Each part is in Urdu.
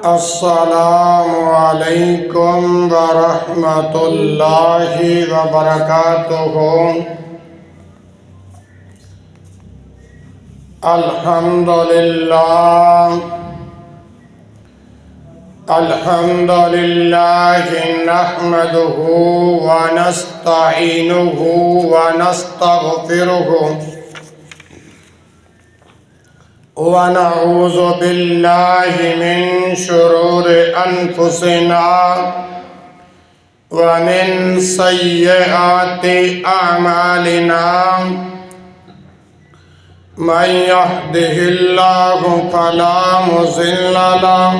السلام علیکم ورحمۃ اللہ وبرکاتہ۔ الحمد للہ نحمدہ ونستعینہ ونستغفرہ ونعوذ باللہ من شرور انفسنا ومن سیئات اعمالنا من يهده اللہ فلا مضل له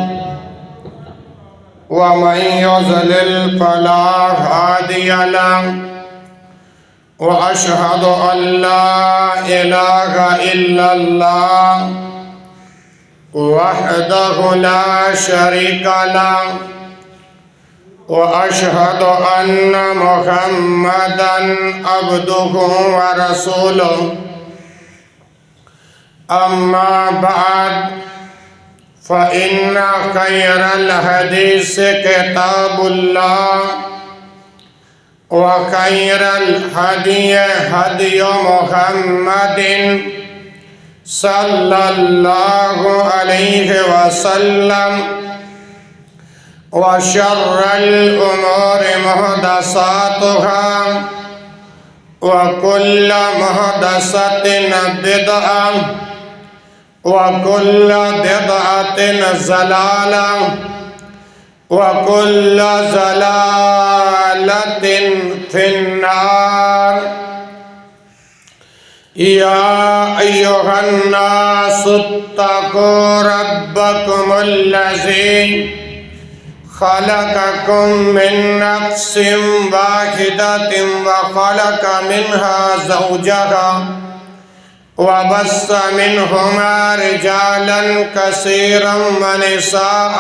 ومن يضلل فلا هادي له وأشهد أن لا إله إلا الله وحده لا شريك له وأشهد أن محمدًا عبده ورسوله أما بعد فإن خير الحديث كتاب الله وخير الهدي هدي محمد صلى الله عليه وسلم وشر الأمور محدثاتها وكل محدثة بدعة وكل بدعة ضلالة وكل ضلالة في النار۔ يا أيها الناس اتقوا ربكم الذي خلقكم من نفس واحدة وخلق منها زوجها وبث منهما رجالا كثيرا ونساء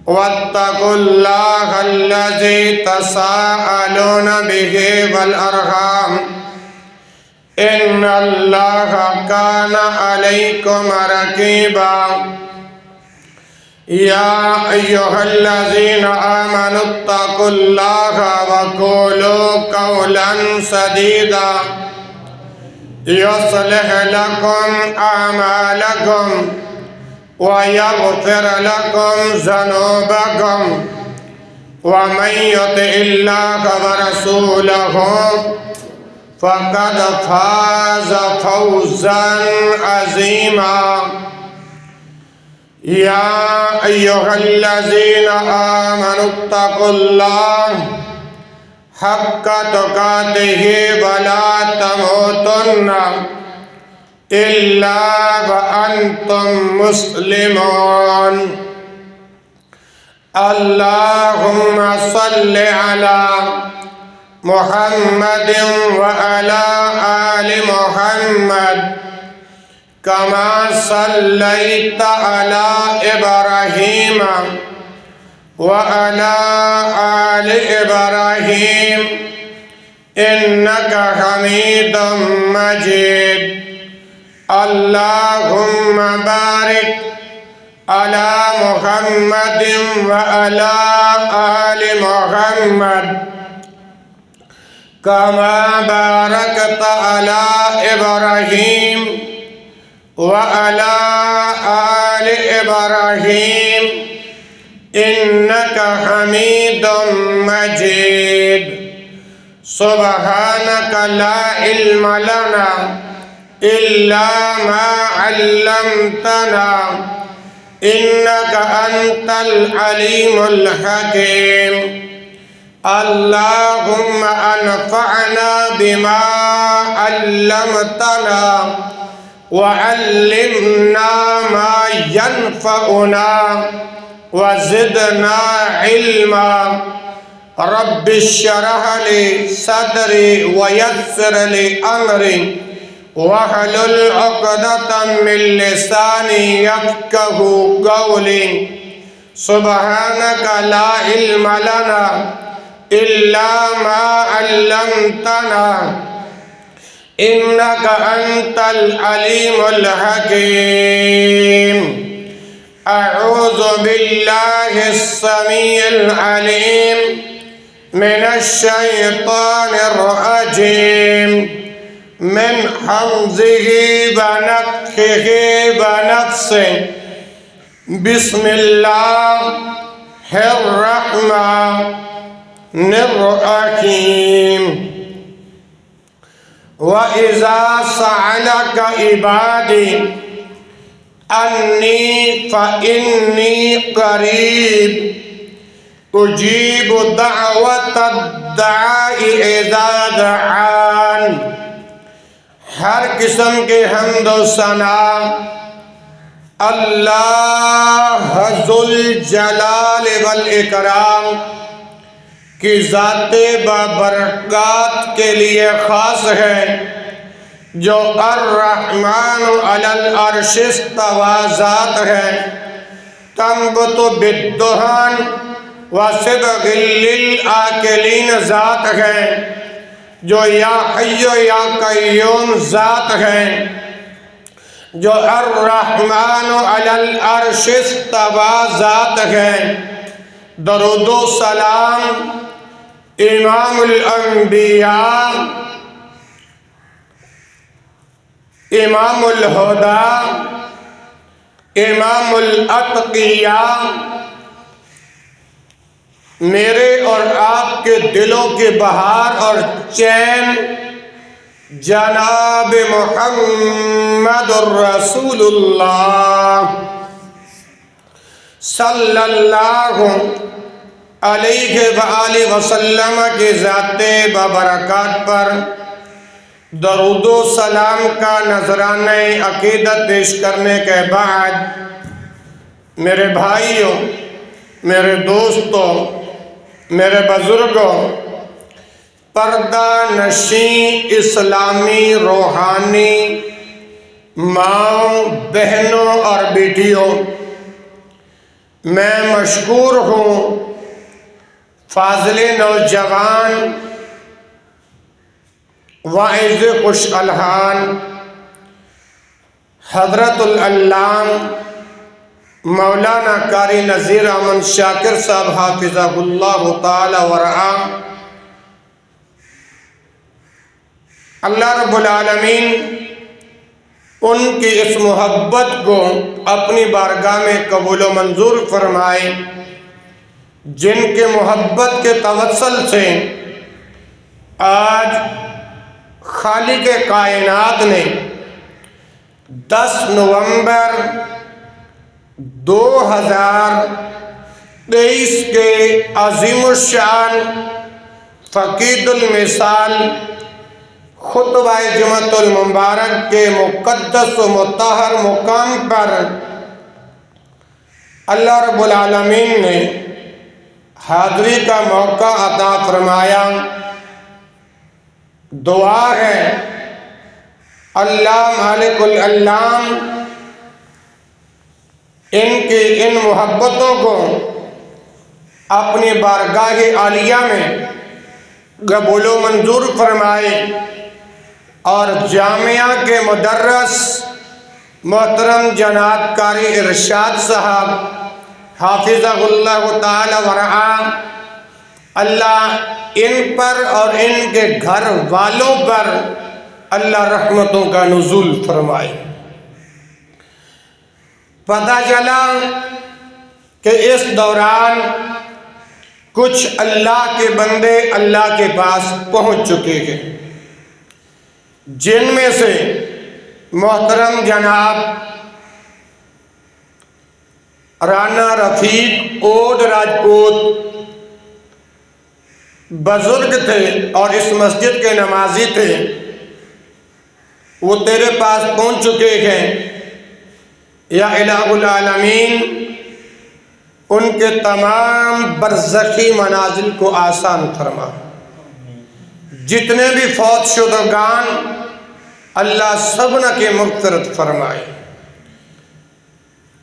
واتقوا الله الذي تساءلون به والأرحام إن الله كان عليكم رقيبا۔ يا أيها الذين آمنوا اتقوا الله وقولوا قولا سديدا يصلح لكم أعمالكم ويغفر لكم ذنوبكم ومن يطع الله ورسوله فقد فاز فوزا عظيما۔ يا أيها الذين آمنوا اتقوا الله حق تقاته ولا تموتن إلا وأنتم مسلمون۔ اللهم صل على محمد وعلى آل محمد كما صليت على إبراهيم وعلى آل إبراهيم إنك حميد مجيد۔ اللهم بارك على محمد وعلى آل محمد كما باركت على إبراهيم وعلى آل إبراهيم إنك حميد مجيد۔ سبحانك لا علم لنا إلا ما علمتنا إنك أنت العليم الحكيم۔ اللهم انفعنا بما علمتنا وعلمنا ما ينفعنا وزدنا علما۔ رب اشرح لي صدري ويسر لي أمري واحلل عقدة من لساني يفقه قولي۔ سبحانك لا علم لنا إلا ما علمتنا إنك أنت العليم الحكيم. أعوذ بالله السميع العليم من الشيطان الرجيم من حمزه ونفخه ونفسه. بسم الله الرحمن الرحيم. وَإِذَا سَأَلَكَ عِبَادِي أَنِّي فَإِنِّي قَرِيبٌ أُجِيبُ دَعْوَةَ الدَّاعِ إِذَا دَعَانِ. ہر قسم کے حمد و ثنا اللہ ذو الجلال والاکرام کی ذات بابرکات کے لیے خاص ہے، جو الرحمن علی العرش استوى ذات ہے، تنبت بالدہن وصبغ للآکلین ذات ہے، جو یا حی یا قیوم ذات ہے، جو الرحمن علی العرش استوى ذات ہے. درود و سلام امام الانبیاء، امام الہدیٰ، امام الاتقیاء، میرے اور آپ کے دلوں کے بہار اور چین جناب محمد الرسول اللہ صلی اللہ علیہ وآلہ وسلم کے ذات بابرکات پر درود و سلام کا نذرانہ عقیدت پیش کرنے کے بعد، میرے بھائیوں، میرے دوستوں، میرے بزرگوں، پردہ نشین اسلامی روحانی ماؤں، بہنوں اور بیٹیوں، میں مشکور ہوں فاضل نوجوان، واعظ خوش الحان حضرت العلام مولانا قاری نذیر احمد شاکر صاحب حافظہ اللہ تعالی ورعاہ. اللہ رب العالمین ان کی اس محبت کو اپنی بارگاہ میں قبول و منظور فرمائے، جن کے محبت کے توسل سے آج خالق کائنات نے 10 نومبر 2023 کے عظیم الشان فقید المثال خطبہ جمعۃ المبارک کے مقدس و مطہر مقام پر اللہ رب العالمین نے حاضری کا موقع عطا فرمایا. دعا ہے اللہ مالک العلام ان کی ان محبتوں کو اپنی بارگاہ عالیہ میں قبول و منظور فرمائے، اور جامعہ کے مدرس محترم جناب قاری ارشاد صاحب حافظہ اللہ تعالی ورعاہ، اللہ ان پر اور ان کے گھر والوں پر اللہ رحمتوں کا نزول فرمائے. پتہ چلا کہ اس دوران کچھ اللہ کے بندے اللہ کے پاس پہنچ چکے ہیں، جن میں سے محترم جناب رانا رفیق اوڈ راجپوت بزرگ تھے اور اس مسجد کے نمازی تھے. وہ تیرے پاس پہنچ چکے ہیں. یا الہ العالمین ان کے تمام برزخی منازل کو آسان فرما. جتنے بھی فوت شدگان اللہ سبنا کے مغفرت فرمائے.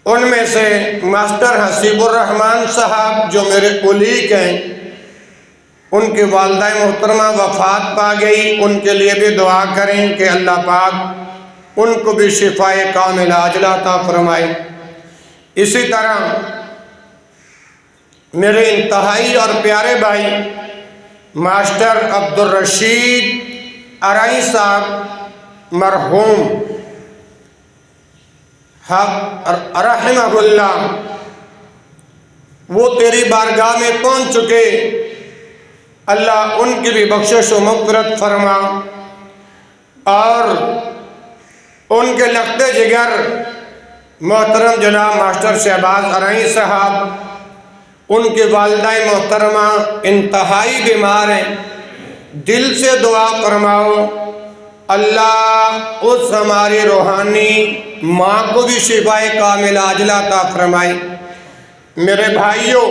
ان میں سے ماسٹر حسیب الرحمان صاحب جو میرے کولیگ ہیں، ان کی والدہ محترمہ وفات پا گئی، ان کے لیے بھی دعا کریں کہ اللہ پاک ان کو بھی شفائے کاملہ عاجلہ عطا فرمائے۔ اسی طرح میرے انتہائی اور پیارے بھائی ماسٹر عبدالرشید ارائی صاحب مرحوم رحمہ اللہ، وہ تیری بارگاہ میں پہنچ چکے، اللہ ان کی بھی بخشش و مغفرت فرما، اور ان کے لخت جگر محترم جناب ماسٹر شہباز ارائی صاحب، ان کی والدہ محترمہ انتہائی بیمار ہیں، دل سے دعا فرماؤ اللہ اس ہماری روحانی ماں کو بھی شفائے کاملہ عاجلہ عطا فرمائے۔ میرے بھائیوں،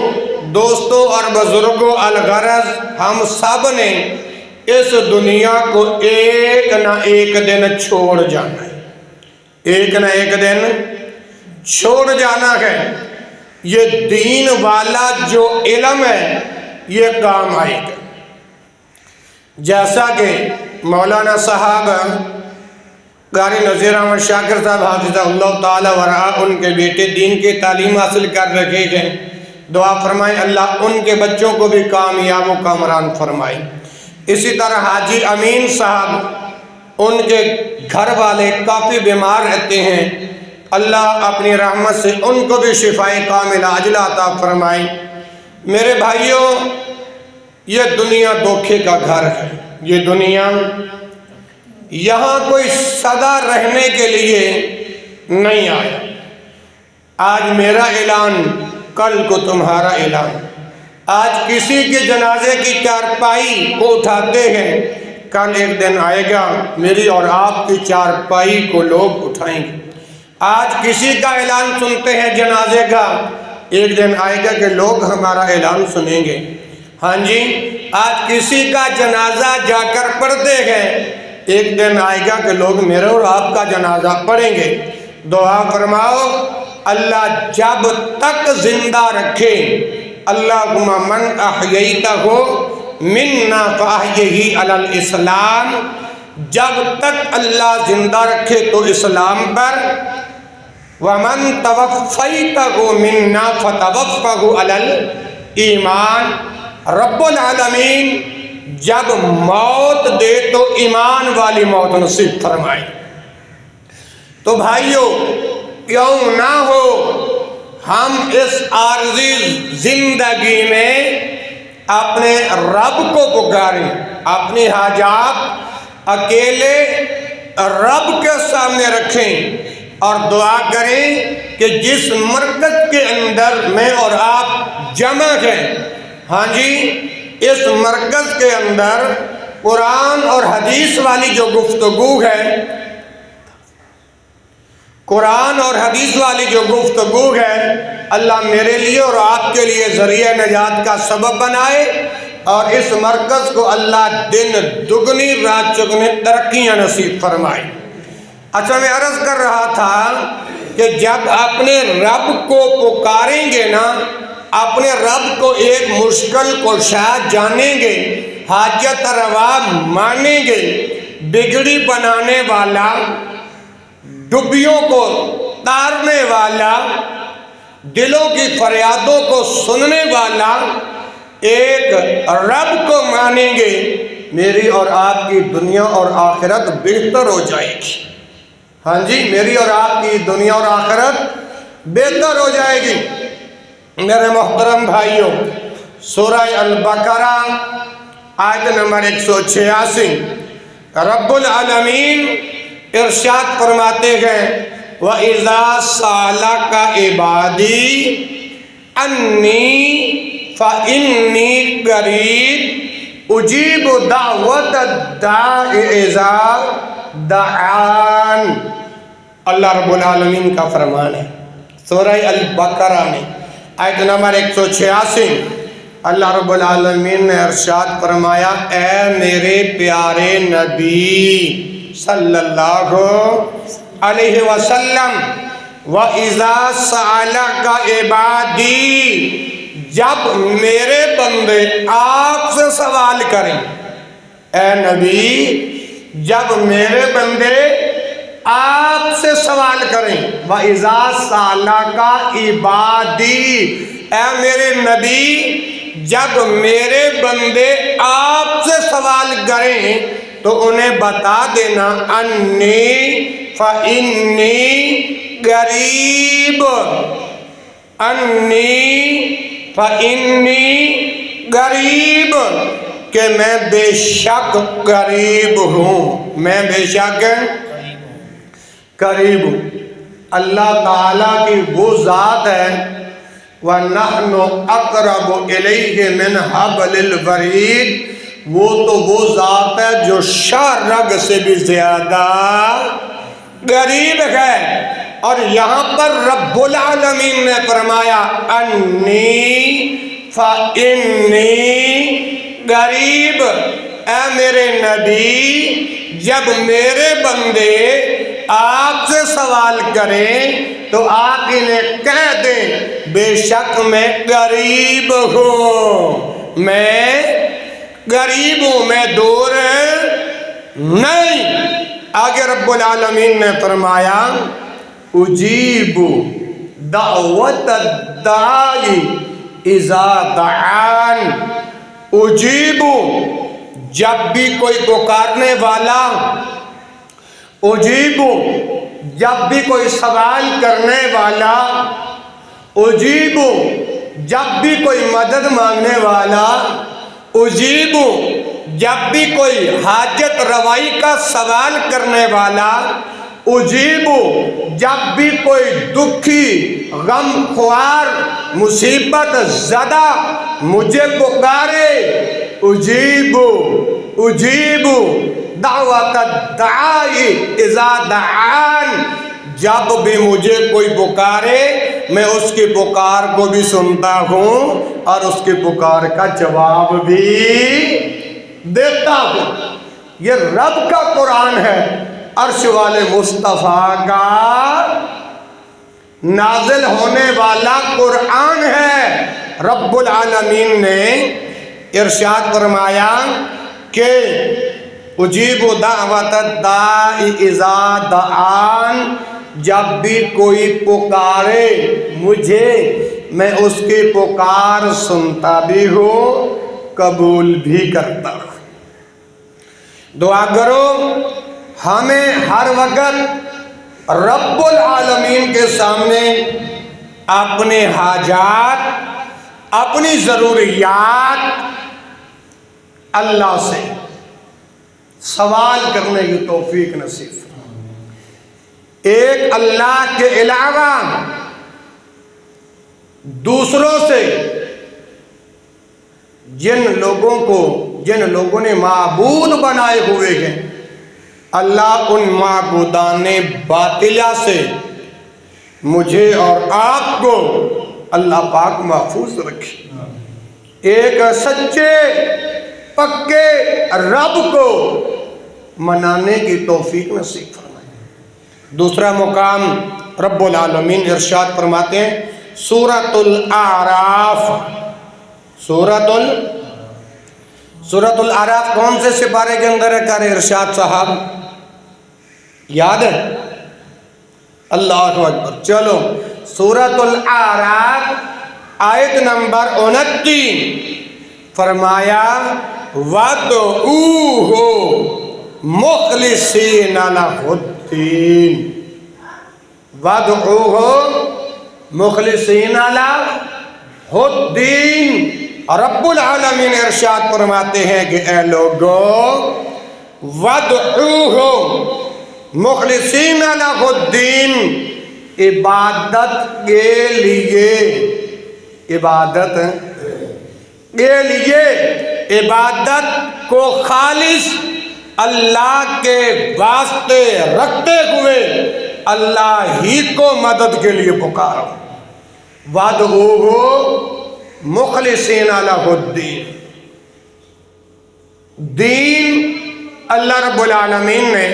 دوستوں اور بزرگوں، الغرض ہم سب نے اس دنیا کو ایک نہ ایک دن چھوڑ جانا ہے، ایک نہ ایک دن چھوڑ جانا ہے۔ یہ دین والا جو علم ہے یہ کام آئے گا، جیسا کہ مولانا صاحب قاری نذیر احمد شاکر صاحب حافظہ اللہ تعالی ورعا، ان کے بیٹے دین کی تعلیم حاصل کر رکھے ہیں، دعا فرمائیں اللہ ان کے بچوں کو بھی کامیاب و کامران فرمائے۔ اسی طرح حاجی امین صاحب، ان کے گھر والے کافی بیمار رہتے ہیں، اللہ اپنی رحمت سے ان کو بھی شفائے کاملہ عاجلہ عطا فرمائے۔ میرے بھائیوں، یہ دنیا دھوکے کا گھر ہے، یہ دنیا یہاں کوئی سدا رہنے کے لیے نہیں آیا۔ آج میرا اعلان، کل کو تمہارا اعلان۔ آج کسی کے جنازے کی چارپائی کو اٹھاتے ہیں، کل ایک دن آئے گا میری اور آپ کی چارپائی کو لوگ اٹھائیں گے۔ آج کسی کا اعلان سنتے ہیں جنازے کا، ایک دن آئے گا کہ لوگ ہمارا اعلان سنیں گے۔ ہاں جی، آج کسی کا جنازہ جا کر پڑھتے ہیں، ایک دن آئے گا کہ لوگ میرے اور آپ کا جنازہ پڑھیں گے۔ دعا فرماؤ اللہ جب تک زندہ رکھے، اللہم من احییتہ منا فاحیہ علی الاسلام، جب تک اللہ زندہ رکھے تو اسلام پر، وَمَن تَوَفَّيْتَهُ مِنَّا فَتَوَفَّهُ عَلَى الْإِيمَانِ، رب العالمین جب موت دے تو ایمان والی موت نصیب فرمائے۔ تو بھائیو، کیوں نہ ہو ہم اس عارضی زندگی میں اپنے رب کو پکاریں، اپنی حاجات اکیلے رب کے سامنے رکھیں اور دعا کریں کہ جس مرکز کے اندر میں اور آپ جمع ہیں، ہاں جی، اس مرکز کے اندر قرآن اور حدیث والی جو گفتگو ہے، قرآن اور حدیث والی جو گفتگو ہے، اللہ میرے لیے اور آپ کے لیے ذریعہ نجات کا سبب بنائے، اور اس مرکز کو اللہ دن دگنی رات چگنی ترقیاں نصیب فرمائے۔ اچھا، میں عرض کر رہا تھا کہ جب اپنے رب کو پکاریں گے نا، اپنے رب کو ایک مشکل کشا جانیں گے، حاجت روا مانیں گے، بگڑی بنانے والا، ڈبیوں کو تارنے والا، دلوں کی فریادوں کو سننے والا ایک رب کو مانیں گے، میری اور آپ کی دنیا اور آخرت بہتر ہو جائے گی۔ ہاں جی، میری اور آپ کی دنیا اور آخرت بہتر ہو جائے گی۔ میرے محترم بھائیوں، سورہ البقرہ آیت نمبر 186، رب العالمین ارشاد فرماتے ہیں وَإِذَا سَأَلَكَ عِبَادِي أَنِّي فَإِنِّي قَرِيبٌ أُجِيبُ دَعْوَةَ الدَّاعِ إِذَا دَعَانِ۔ اللہ رب العالمین کا فرمان ہے سورہ البقرہ میں آیت نمبر 186، اللہ رب العالمین نے ارشاد فرمایا، اے میرے پیارے نبی صلی اللہ علیہ وسلم، وَإِذَا سَأَلَكَ عِبَادِي، جب میرے بندے آپ سے سوال کریں، اے نبی جب میرے بندے آپ سے سوال کریں، وَإِذَا سَأَلَكَ عِبَادِي، اے میرے نبی جب میرے بندے آپ سے سوال کریں تو انہیں بتا دینا انی فإنی قریب، انی فإنی قریب، کہ میں بے شک قریب ہوں، میں بے شک قریب ہوں۔ اللہ تعالیٰ کی وہ ذات ہے وَنَحْنُ أَقْرَبُ إِلَيْهِ مِنْ حَبْلِ الْوَرِيدِ، وہ تو وہ ذات ہے جو شاہ رگ سے بھی زیادہ قریب ہے۔ اور یہاں پر رب العالمین نے فرمایا انی فإنی قریب، اے میرے نبی جب میرے بندے آپ سے سوال کریں تو آپ انہیں کہہ دیں بے شک میں قریب ہوں، میں قریب ہوں، میں دور نہیں۔ آگے رب العالمین نے فرمایا اجیب دعوت الداعی اذا دعان، اجیب جب بھی کوئی پکارنے والا، اجیب جب بھی کوئی سوال کرنے والا، اجیب جب بھی کوئی مدد مانگنے والا، اجیب جب بھی کوئی حاجت روائی کا سوال کرنے والا، اجیب جب بھی کوئی دکھی غم خوار مصیبت زدہ مجھے پکارے، اجیب اجیب دعوت الداعی اذا دعان، جب بھی مجھے کوئی پکارے میں اس کی پکار کو بھی سنتا ہوں اور اس کی پکار کا جواب بھی دیتا ہوں۔ یہ رب کا قرآن ہے، عرش والے مصطفیٰ کا نازل ہونے والا قرآن ہے۔ رب العالمین نے ارشاد فرمایا کہ اجیب دعوت الداعی اذا دعان، جب بھی کوئی پکارے مجھے میں اس کی پکار سنتا بھی ہوں، قبول بھی کرتا ہوں۔ دعا کرو ہمیں ہر وقت رب العالمین کے سامنے اپنے حاجات، اپنی ضروریات اللہ سے سوال کرنے کی توفیق نصیب فرمائے۔ ایک اللہ کے علاوہ دوسروں سے جن لوگوں نے معبود بنائے ہوئے ہیں، اللہ ان معبودان باطلہ سے مجھے اور آپ کو اللہ پاک محفوظ رکھے۔ ایک سچے پکے رب کو منانے کی توفیق نصیب فرمائے۔ دوسرا مقام رب العالمین ارشاد فرماتے ہیں سورۃ الاعراف، سورۃ الاعراف کون سے سپارے کے اندر ہے؟ کر ارشاد صاحب یاد ہے؟ اللہ اکبر۔ چلو سورۃ الاعراف آیت نمبر 29 فرمایا وَادْعُوهُ مُخْلِصِينَ لَهُ الدِّينَ، وَادْعُوهُ مُخْلِصِينَ لَهُ الدِّينَ۔ رب العالمین ارشاد فرماتے ہیں کہ اے لوگو وَادْعُوهُ مخلصین لہ الدین، عبادت کے لیے، عبادت کے لیے، عبادت کو خالص اللہ کے واسطے رکھتے ہوئے اللہ ہی کو مدد کے لیے پکارو۔ وَادْعُوهُ مخلصین لہ الدین، دین اللہ رب العالمین نے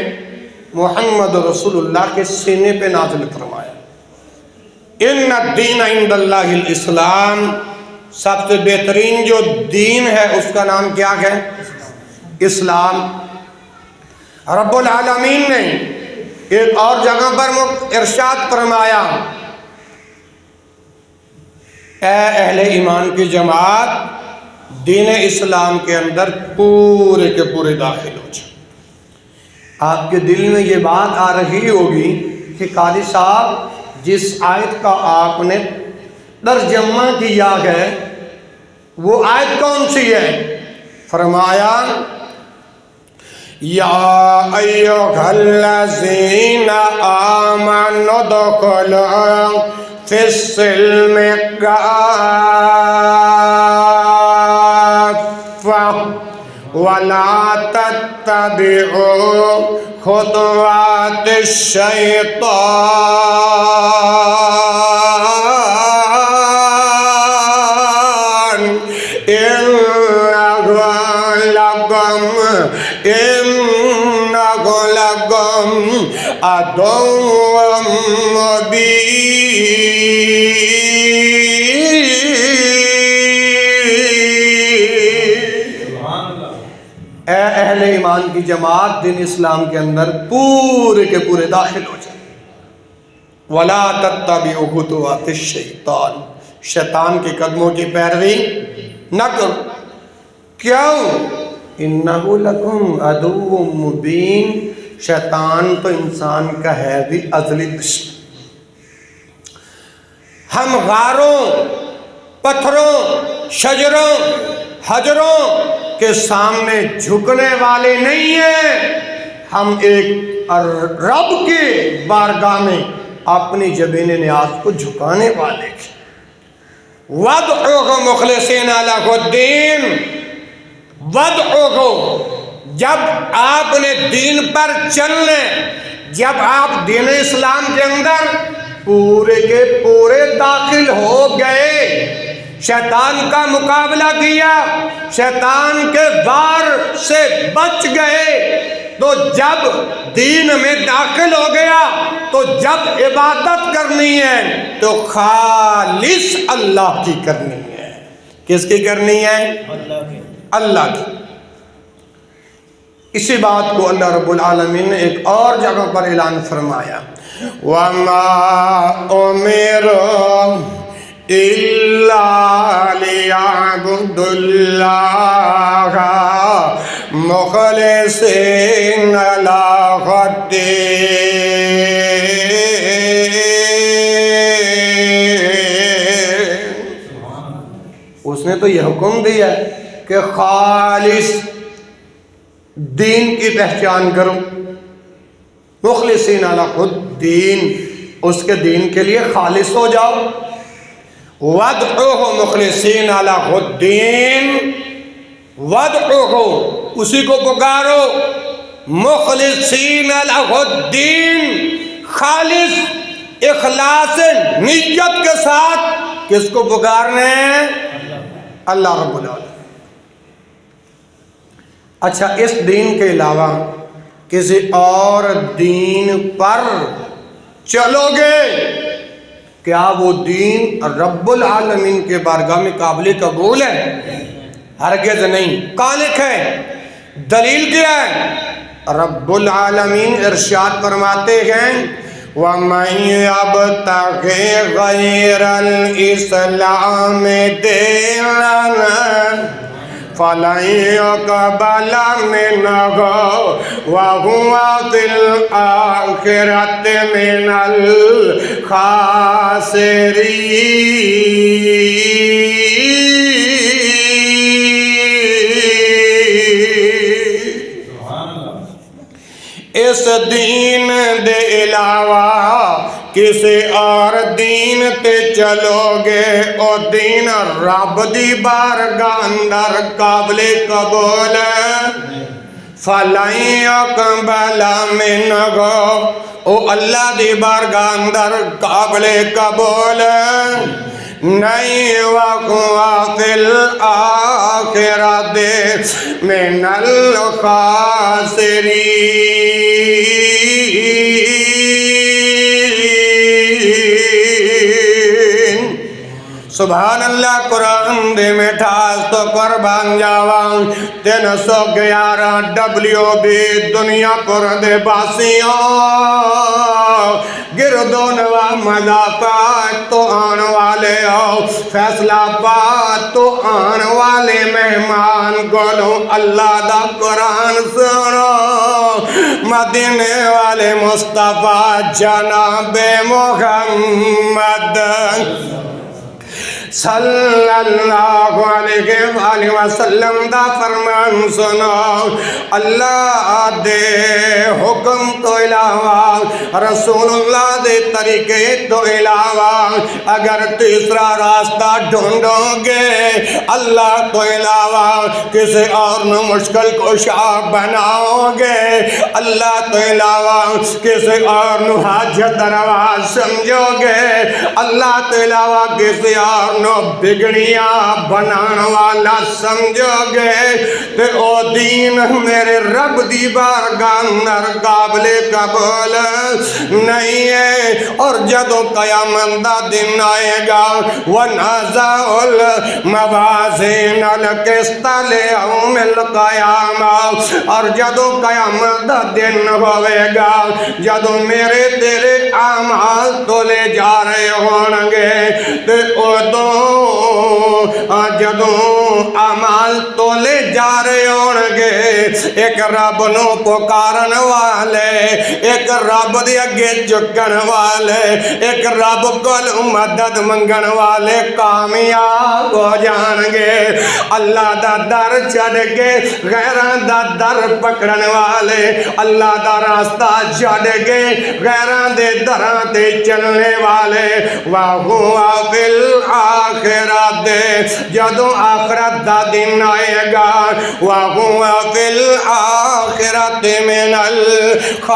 محمد رسول اللہ کے سینے پہ نازل فرمایا۔ ان الدین عند اللہ الاسلام، سب سے بہترین جو دین ہے اس کا نام کیا ہے؟ اسلام۔ رب العالمین نے ایک اور جگہ پر ارشاد فرمایا، اے اہل ایمان کی جماعت، دین اسلام کے اندر پورے کے پورے داخل ہو جائیں۔ آپ کے دل میں یہ بات آ رہی ہوگی کہ قاضی صاحب جس آیت کا آپ نے ترجمہ کیا ہے وہ آیت کون سی ہے؟ فرمایا، یا ایھا الذین آمنوا ادخلوا فی السلم کافۃ ولا تتبعوا خطوات الشیطان إنه لكم عدو مبین۔ اے اہل ایمان کی جماعت، دین اسلام کے اندر پورے کے پورے داخل ہو جائیں۔ وَلَا تَتَّبِعُوا خُطُوَاتِ الشَّيْطَانِ، شیطان کے قدموں کی پیروی نہ کرو۔ کیوں؟ اِنَّهُ لَكُمْ عَدُوٌّ مُّبِينٌ، شیطان تو انسان کا ہے بھی ازلی دشمن۔ ہم غاروں، پتھروں، شجروں، حجروں کے سامنے جھکنے والے نہیں ہیں، ہم ایک رب کے بارگاہ میں اپنی جبین نیاز کو جھکانے والے ہیں۔ وَادْعُوهُ مُخْلِصِينَ لَهُ الدِّينَ، وَادْعُوهُ، جب آپ نے دین پر چلنے، جب آپ دین اسلام کے اندر پورے کے پورے داخل ہو گئے، شیطان کا مقابلہ کیا، شیطان کے وار سے بچ گئے، تو جب دین میں داخل ہو گیا تو جب عبادت کرنی ہے تو خالص اللہ کی کرنی ہے۔ کس کی کرنی ہے؟ اللہ کی۔ اسی بات کو اللہ رب العالمین نے ایک اور جگہ پر اعلان فرمایا، وَمَا أُمِرُوا إِلَّا لِيَعْبُدُوا اللَّهَ مُخْلِصِينَ لَهُ الدِّينَ۔ اس نے تو یہ حکم دیا ہے کہ خالص دین کی پہچان کرو، مخلصین لہ الدین، اس کے دین کے لیے خالص ہو جاؤ۔ وَادْعُوهُ مُخْلِصِينَ لَهُ الدِّينَ، وَادْعُوهُ، اسی کو پکارو، مخلصین لہ الدین، خالص اخلاص نیت کے ساتھ۔ کس کو پکارنے ہیں؟ اللہ رب العالمین۔ اچھا، اس دین کے علاوہ کسی اور دین پر چلو گے، کیا وہ دین رب العالمین کے بارگاہ میں قابل قبول ہے؟ ہرگز نہیں۔ کہاں لکھا ہے؟ دلیل کیا ہے؟ رب العالمین ارشاد فرماتے ہیں، وَمَن يَبْتَغِ غَيْرَ الْإِسْلَامِ دِينًا فَلَن يُقْبَلَ مِنْهُ وَهُوَ فِي الْآخِرَةِ مِنَ الْخَاسِرِينَ۔ اس دین دے علاوہ کسی اور دین تے چلو گے، او دین رب دی بارگاہ اندر قابل قبول ہے۔ فَلَن يُقْبَلَ مِنْهُ، او اللہ دی بارگاہ اندر قابل قبول ہے نہیں، وَهُوَ فِي الْآخِرَةِ مِنَ الْخَاسِرِينَ۔ سبحان اللہ قرآن دے مٹھاس تو قربان جاواں 311 WB دنیا پر دے باسیوں گردو نوا مذاقات تو آن والے ہو فیصلہ بات تو آن والے مہمان گولوں اللہ دا قرآن سنو مدینے والے مصطفیٰ جناب محمد صلی اللہ علیہ وآلہ وسلم دا فرمان سنو اللہ دے حکم تو علاوہ رسول اللہ دے طریقے تو علاوہ اگر تیسرا راستہ ڈھونڈو گے اللہ تو علاوہ کسی اور نو مشکل کشا بناؤ گے اللہ تو علاوہ کسی اور نو حاجت روا سمجھو گے اللہ تو علاوہ کسی اور نو بگڑیاں بنان والا سمجھو گے تے او دین میرے رب دی بارگاہ اندر قابل قبول نہیں ہے اور جدو قیامت دا دن آئے گا وَنَزَعُ الْمَوَازِينَ الْقِسْطَ لِيَوْمِ الْقِيَامَةِ اور جدو قیامت دا دن ہوئے گا جدو میرے تیرے اعمال تولے جا رہے ہونگے تے او دو جدوں اعمال تولے جا رہے ہونگے ایک رب نو پکارن والے ایک رب دے اگے جھکن والے ایک رب کول مدد منگن والے کامیاب ہو جانگے اللہ دا در چھڑ کے غیران دا در پکڑن والے اللہ دا راستہ چھڑ کے غیران دے دران تے چلنے والے وَهُوَ فِي الْآخِرَةِ جدو آخرت دا دن آئے گا وَهُوَ فِي الْآخِرَةِ مِنَ الْخَاسِرِينَ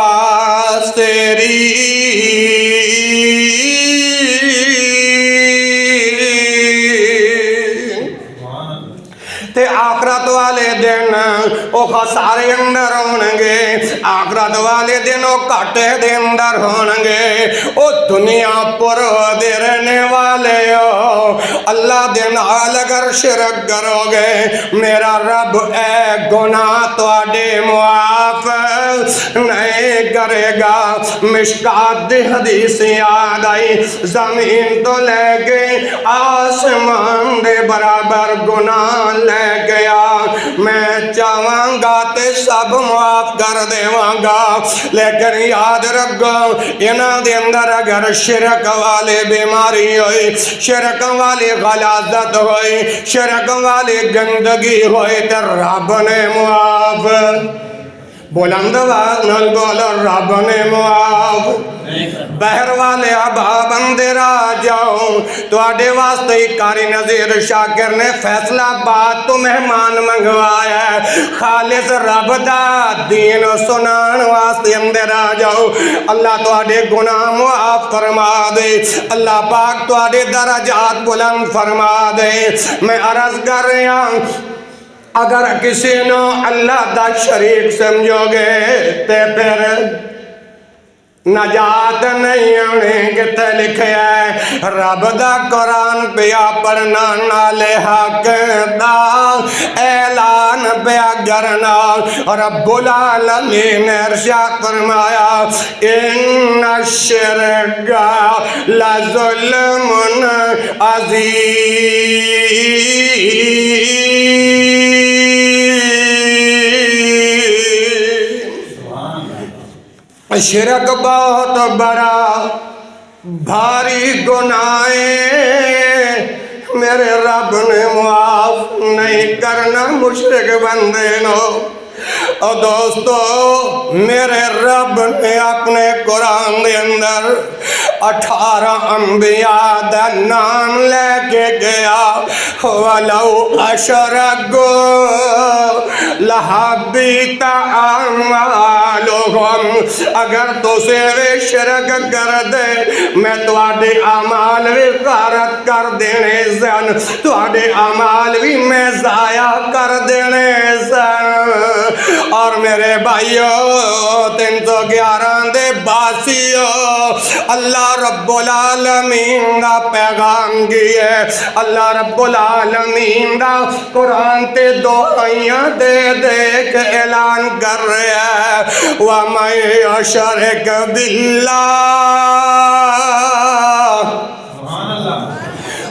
تے آخرت والے دن او خسارے اندر ہونگے آخرت والے دن او کٹے دے اندر ہونگے او دنیا پر دے رہنے والے ہو اللہ دے نال اگر شرک کرو گے میرا رب اے گناہ تواڈے معاف نہیں کرے گا مشکات دی حدیث یاد آئی زمین تو لے گئے آسمان دے برابر گناہ لے گیا میں چاہواں گا تے سب معاف کر دیواں گا لیکن یاد رکھو انہاں دے اندر اگر شرک والے بیماری ہوئی شرک والی غلاظت ہوئی شرک والی گندگی ہوئی تے رب نے معاف بلند آواز نال بولو رب نے معاف بہر والے ابا بندر آ جاؤ تو آڈے واسطے کاری نظیر شاکر نے فیصلہ بات تو مہمان منگوایا ہے خالص رب دا دین سنان واسطے اندر آ جاؤ اللہ تو آڈے گناہ معاف فرما دے اللہ پاک تو آڈے درجات بلند فرما دے میں عرض کر رہا ہوں اگر کسی نو اللہ دا شریک سمجھو گے تے پھر نجات نہیں ہونے کتے لکھے ہے رب دا قرآن پیا پڑھنا نالے حق دا اعلان پیا کرنا رب العالمین ارشاد فرمایا ان الشرک لظلم عظیم شرک بہت بڑا بھاری گناہ میرے رب نے معاف نہیں کرنا مشرک بندے نو اور دوستو میرے رب نے اپنے قرآن دے اندر 18 انبیاء دا نام لے کے گیا وَلَوْ أَشْرَكُوا لَحَبِطَ أَعْمَالُهُمْ اگر تو سے شرک کر دے میں تواڈے اعمال بھی غارت کر دینے سن تواڈے اعمال بھی میں ضائع کر دینے سن اور میرے بھائیوں 311 دے باسیوں اللہ رب العالمین دا پیغام گئے اللہ رب العالمین دا قرآن تے دعائیاں دے دے کے اعلان کر رہے ہیں وَمَن يُشْرِكْ بِاللَّهِ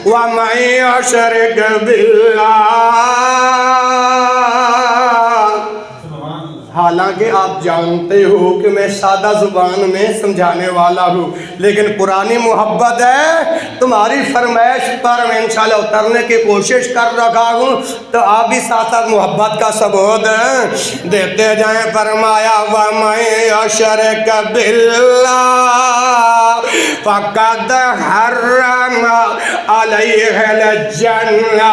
وَمَن يُشْرِكْ بِاللَّهِ حالانکہ آپ جانتے ہو کہ میں سادہ زبان میں سمجھانے والا ہوں لیکن پرانی محبت ہے تمہاری فرمائش پر میں انشاءاللہ اترنے کی کوشش کر رہا ہوں تو آپ بھی ساتھ ساتھ محبت کا ثبوت دیتے جائیں فرمایا وَمَن يُشْرِكْ بِاللَّهِ فَقَدْ حَرَّمَ عَلَيْهِ الْجَنَّةَ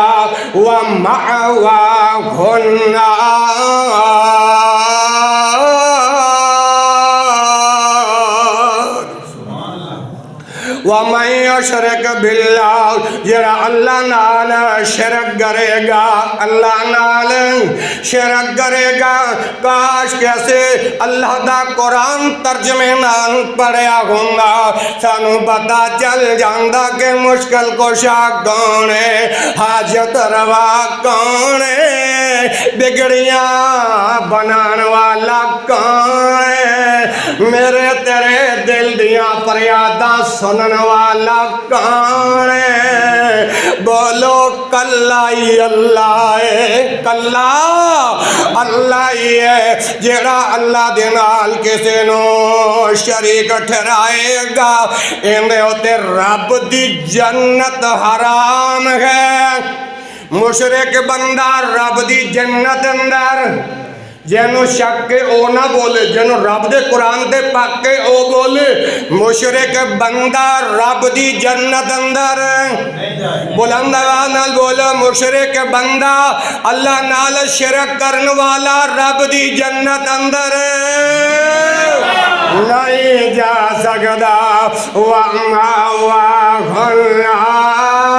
وَمَأْوَاهُ النَّارُ وَمَن يُشْرِكْ بِاللَّهِ جڑا اللہ نال شرک کرے گا اللہ نال شرک کرے گا کاش کیسے اللہ دا قرآن ترجمے نال پڑھیا ہوندا سانو پتہ چل جاندا کہ مشکل کشا کون ہے حاجت روا کون ہے بگڑیاں بنان والا کون ہے میرے تیرے دل دیاں فریاداں سنن والا کون ہے بولو کلا ہی اللہ ہے کلا اللہ ہی ہے جڑا اللہ دے نال کسے نو شریک ٹھہرائے گا اندے ہوتے رب دی جنت حرام ہے مشرک بندہ رب دی جنت اندر جنو شک کے او نہ بولے جنو رب دے قرآن دے پاک کے او بولے مشرک بندہ رب دی جنت اندر بلند آواز نال بولو مشرک بندہ اللہ نال شرک کرن والا رب دی جنت اندر نہیں جا سکدا وَمَأْوَاهُ النَّارُ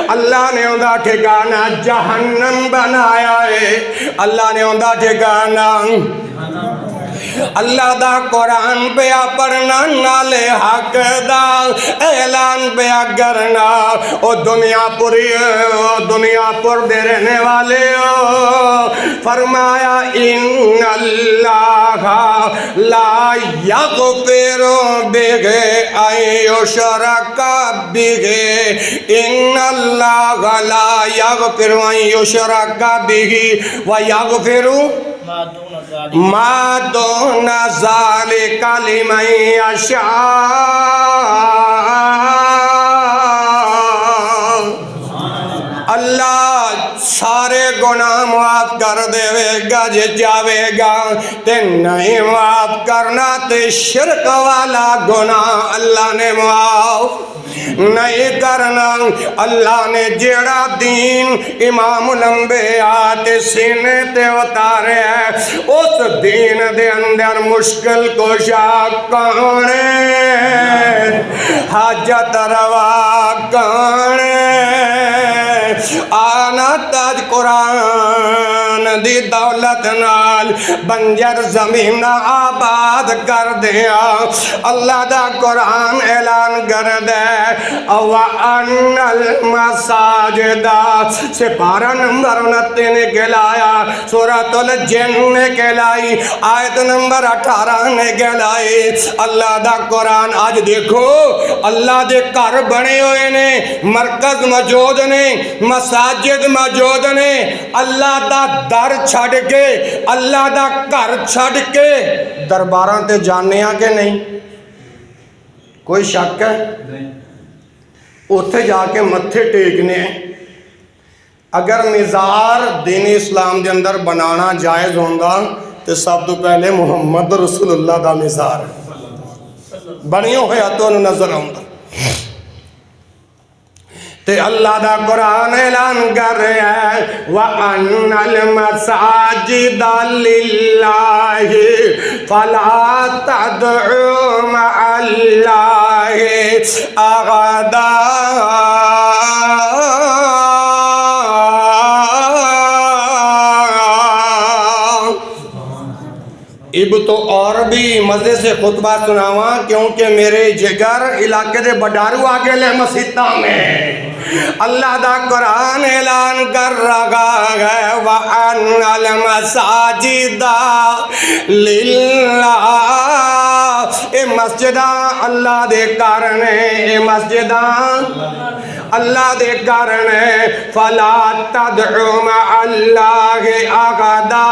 اللہ نے اندھا ٹھکانہ جہنم بنایا ہے اللہ نے اندھا ٹھکانہ اللہ دا قرآن پیا پڑھنا نالے حق دا اعلان پیا کرنا او دنیا پر دے رہنے والے ہو فرمایا ان اللہ لا یغفر بہ ان یشرک بہ ان اللہ لا یغفر ان یشرک بہ ویغفر ما دون ذالک لمن یشاء اللہ سارے گناہ معاف کر دے گا جے چاہے گا تے نہیں معاف کرنا تے شرک والا گناہ اللہ نے معاف نہیں کرنا اللہ نے جیڑا دین امام الانبیاء تے سینے تے اتارے ہے اس دین دے اندر مشکل کشا کون ہے حاجت روا کون ہے آنا تاج قرآن دی دولت نال بنجر زمین آباد کر دیا اللہ دا قرآن اعلان کر دے وَأَنَّ الْمَسَاجِدَ سپارہ نمبر 29 نے کہلایا سورۃ الجن نے کہلائی آیت نمبر 18 نے کہلائی اللہ دا قرآن آج دیکھو اللہ دے گھر بنے ہوئے نے مرکز موجود نے مساجد موجود نے اللہ دا در چھڑ کے اللہ دا گھر چھڑ کے درباراں تے جانے آ کے نہیں کوئی شک ہے اتھے جا کے متھے ٹیکنے اگر مزار دین اسلام دے اندر بنانا جائز ہوندہ تو سب تو پہلے محمد رسول اللہ دا مزار بنیوں ہویا تو انہوں نظر ہوندہ تے اللہ دا قرآن اعلان کر رہا ہے وَأَنَّ الْمَسَاجِدَ لِلَّهِ فَلَا تَدْعُوا مَعَ اللَّهِ أَحَدًا اب تو اور بھی مزے سے خطبہ سناواں کیونکہ میرے جگر علاقے دے بڈارو آگے لے مسیطہ میں اللہ دا قرآن اعلان کر رہا ہے وَأَنَّ الْمَسَاجِدَ لِلَّهِ اے مسجداں اللہ دے کارنے اے مسجداں اللہ دے کارنے فَلَا تَدْعُوا مَعَ اللَّهِ أَحَدًا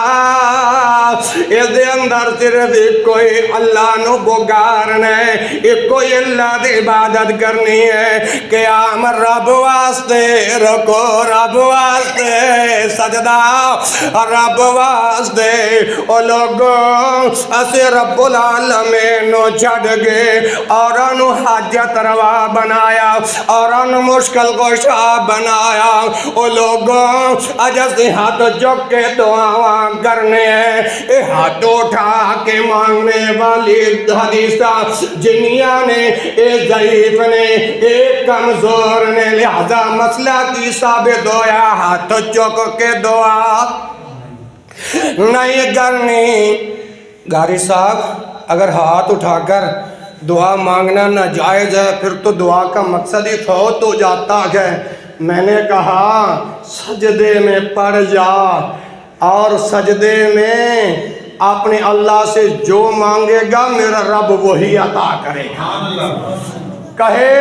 اس دے اندر صرف کوئی اللہ نو بگارنے کوئی اللہ دی عبادت کرنی ہے قیام رب واسطے رکو رب واسطے سجدہ رب واسطے او لوگوں اسے رب العالمین نو چھڑ گئے اور انو حاجت روا بنایا اور انو مشکل گوشا بنایا او لوگوں اجازی ہاتھ چک کے دعاواں کرنے ہیں اے ہاتھ اٹھا کے مانگنے والی حدیثہ جنیاں نے اے ضعیف نے اے کمزور نے لہذا مسئلہ کی ثابت ہویا ہاتھ چک کے دعا نہیں کرنی گاری صاحب اگر ہاتھ اٹھا کر دعا مانگنا ناجائز ہے پھر تو دعا کا مقصد ہی فوت ہو جاتا ہے میں نے کہا سجدے میں پڑ جا اور سجدے میں اپنے اللہ سے جو مانگے گا میرا رب وہی عطا کرے گا کہے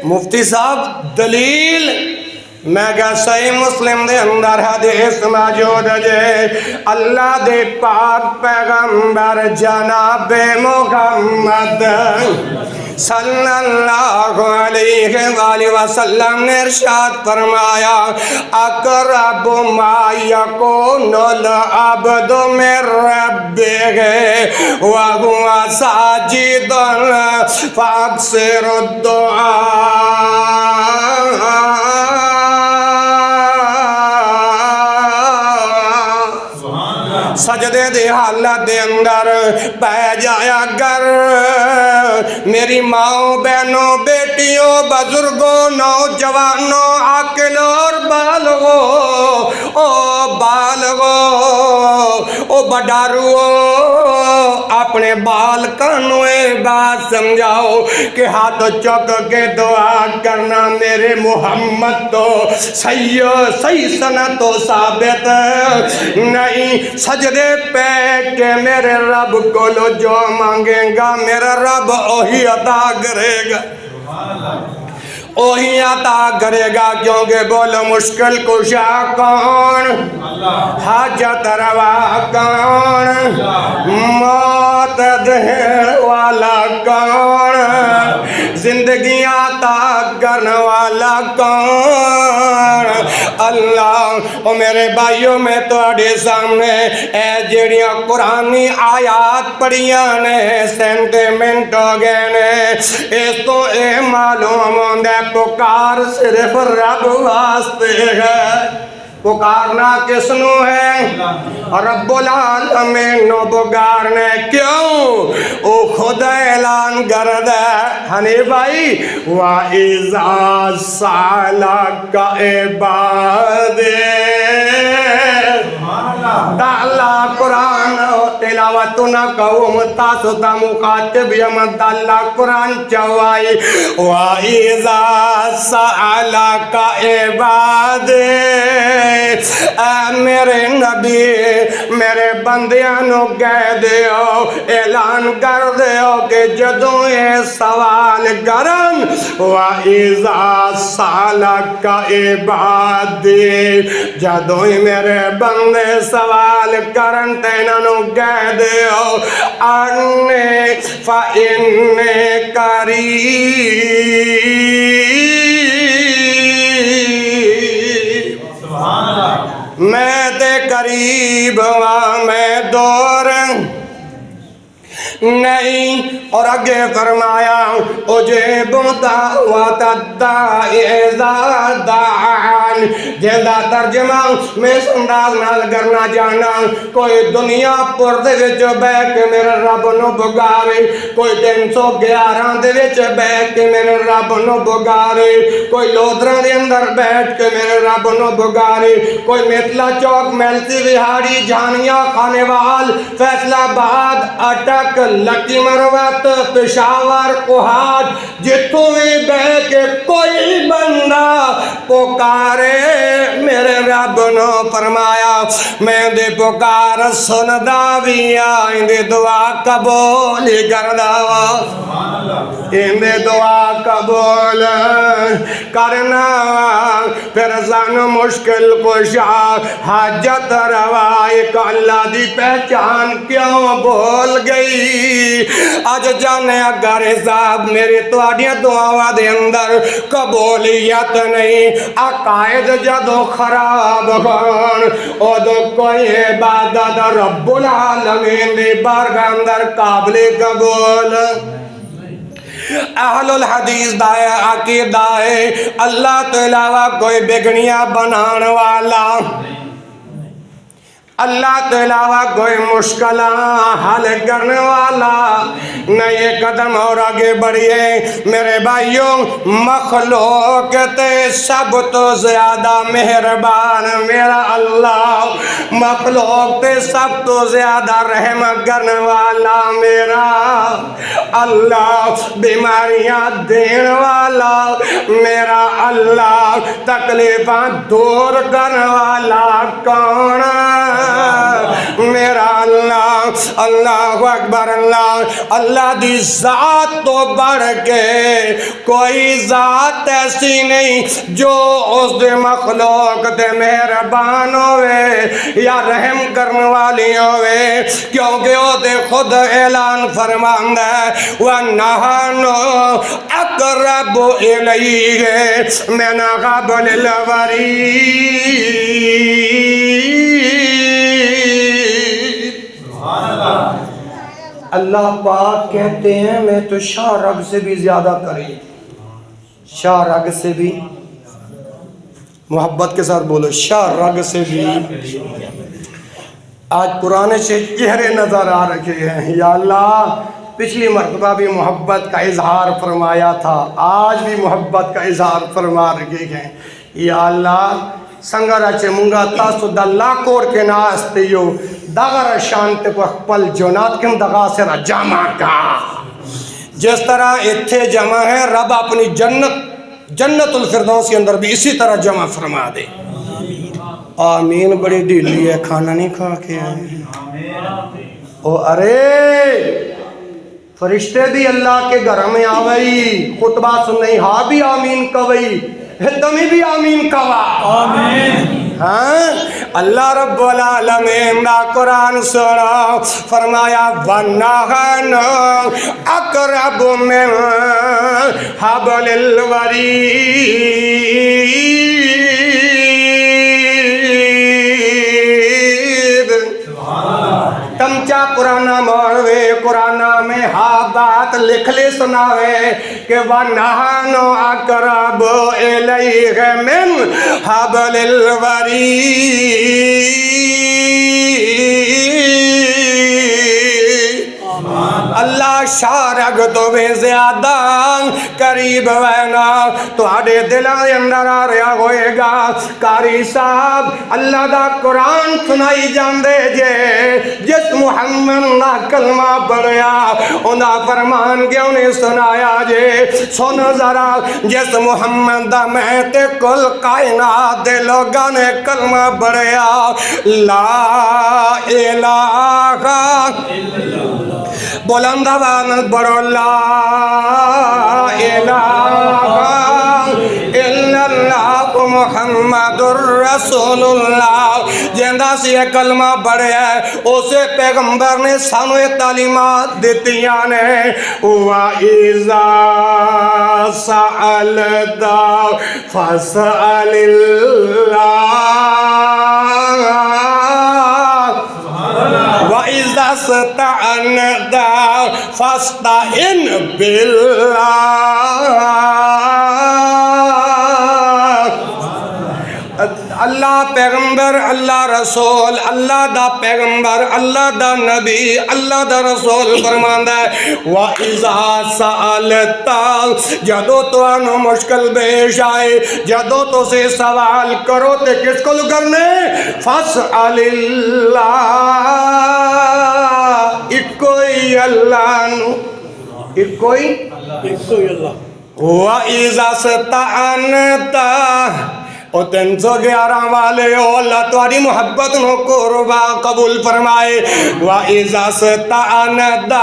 مفتی صاحب دلیل میں کہا صحیح مسلم دے اندر حدیث موجود ہے اللہ دے پاک پیغمبر جناب محمد صلی اللہ علیہ وآلہ وسلم نے ارشاد فرمایا اقرب ما یکون العبد من ربہ وہو ساجد فاکثر الدعاء سجدے دے حالت دے اندر پہ جایا گر میری ماں بہنوں بیٹیوں بزرگوں نوجوانوں عاقلوں اور بالغوں او بڈارو اپنے بال کنوے بات سمجھاؤ کہ ہاتھ چک کے دعا کرنا میرے محمد تو صحیح سنت تو ثابت نہیں سجدے پہ کہ میرے رب کو لو جو مانگیں گا میرا رب وہی عطا کرے گا وہی عطا کرے گا کیونکہ بولو مشکل کشا کون حاجت روا کون موت دہنے والا کون زندگی عطا کرنے والا کون اللہ او میرے بھائیوں میں توڑے سامنے اے جڑیاں قرآنی آیات پڑھیاں نے سینٹیمنٹ ہو گئے نے اس تو اے معلوم ہوندے پکار صرف رب واسطے ہے پکارنا کس نو ہے رب العالمین نو پکارنے کیوں او خود اعلان کرد ہے ہنی بھائی وَإِذَا سَأَلَكَ عِبَادِي اللہ قرآن تلاوت نہ قوم تاسو تا مخاطب یمد اللہ قرآن چوائی وَإِذَا سَأَلَكَ عِبَادِي اے میرے نبی میرے بندیانوں کہہ دیو اعلان کر دیو کہ جدوں یہ سوال کرن وَإِذَا سَأَلَكَ عِبَادِي جدوں میرے بندے سوال کرن تینانوں کہہ دیو اَنِّي فَإِنِّي قَرِيبٌ میں تے قریب ہوا میں دور نہیں اور آگے فرمایا اجیب دعوت الداعی اذا دعان ہیں جہاں ترجمہ میں اس انداز نال کرنا چاہنا کوئی دنیا پر دے وچ بیٹھ کے میرے رب نو بگارے کوئی 311 دے وچ بیٹھ کے میرے رب نو بگارے کوئی لودھراں دے اندر بیٹھ کے میرے رب نو بگارے کوئی مثلا چوک ملتی وہاڑی جھانیاں کھانے وال فیصلہ آباد اٹک لکی مروت پشاور کوہاٹ جتوں بھی بیٹھ کے کوئی بندہ پکارے میرے رب نو فرمایا میں دے پکار سندا بھی آئیں دے دعا قبول کردا ان دے دعا قبول کرنا پھر سان مشکل کشا حاجت روا ایک اللہ دی پہچان کیوں بھول گئی آج جانے اگر حساب میری تواڈیاں دعاواں دے اندر قبولیت نہیں عقائد جدو خراب ہون ادو کوئی عبادت رب العالمین دی بارگاہ اندر قابل قبول اہل الحدیث دائے عقیدہ ہے اللہ تو علاوہ کوئی بگڑیاں بنان والا اللہ تو علاوہ کوئی مشکلہ حل کرنے والا نہ یہ قدم اور آگے بڑھئے میرے بھائیوں مخلوق تے سب تو زیادہ مہربان میرا اللہ مخلوق تے سب تو زیادہ رحم کرنے والا میرا اللہ بیماریاں دین والا میرا اللہ تکلیفاں دور کرنے والا کون میرا اللہ اللہ اکبر اللہ دی ذات تو بڑھ کے کوئی ذات ایسی نہیں جو اس دے مخلوق دے مہربان ہوئے یا رحم کرنے والی ہوئے کیونکہ وہ دے خود اعلان فرماندہ ہے وَنَحْنُ أَقْرَبُ إِلَيْهِ مِنْ حَبْلِ اللہ پاک کہتے ہیں میں تو شاہ رگ سے بھی زیادہ قریب شاہ رگ سے بھی محبت کے ساتھ بولو شاہ رگ سے بھی آج پرانے سے چہرے نظر آ رکھے ہیں یا اللہ پچھلی مرتبہ بھی محبت کا اظہار فرمایا تھا آج بھی محبت کا اظہار فرما رکھے ہیں یا اللہ سنگرہ چے منگا تاسو دا لاکور کے ناستیو داغر شانتے کو اخپل جونات کم دغا سے جمع کا جس طرح اتھے جمع ہے رب اپنی جنت الفردوس کے اندر بھی اسی طرح جمع فرما دے آمین بڑی ڈیلی ہے کھانا نہیں کھا کے او ارے فرشتے بھی اللہ کے گھر میں آوئی خطبہ سنئی ہاں بھی آمین کوئی تمہیں بھی آمین کوا آمین ہاں اللہ رب العالمین دا قرآن سنا فرمایا وَنَحْنُ أَقْرَبُ مِنْ حَبْلِ تمچا پرانا موڑوے قرآن میں ہاں بات لکھ لے سناوے کہ وَنَحْنُ أَقْرَبُ إِلَيْهِ مِنْ حَبْلِ اللہ شارگ تو بھی زیادہ قریب وینا تو آڑے دلائے اندر آ رہا ہوئے گا کاری صاحب اللہ دا قرآن سنائی جان دے جے جس محمد دا کلمہ پڑھیا انہا فرمان کے انہیں سنایا جے سن ذرا جس محمد دا مہتے کل کائنات دے لوگاں نے کلمہ پڑھیا لا الہ بلند آواز پڑھو لا الہ الا اللہ محمد الرسول اللہ جندہ سے یہ کلمہ پڑھے ہے اسے پیغمبر نے سانوے تعلیمات دیتیاں نے وَإِذَا سَأَلْتَ فَاسْأَلِ وَإِذَا اسْتَعَنْتَ فَاسْتَعِنْ بِاللَّهِ پیغمبر اللہ رسول اللہ دا پیغمبر اللہ دا نبی اللہ دا رسول فرماندا ہے وَإِذَا سَأَلْتَ جدو تو انو مشکل پیش آئے جدو تو سے سوال کرو تے کس کو کرنے فَاسْأَلِ اللَّهِ اکوئی اللہ نو اکوئی اللہ وَإِذَا اسْتَعَنْتَ او 311 والے او اللہ تمہاری محبت نو قربا قبول فرمائے وَإِذَا اسْتَعَنْتَ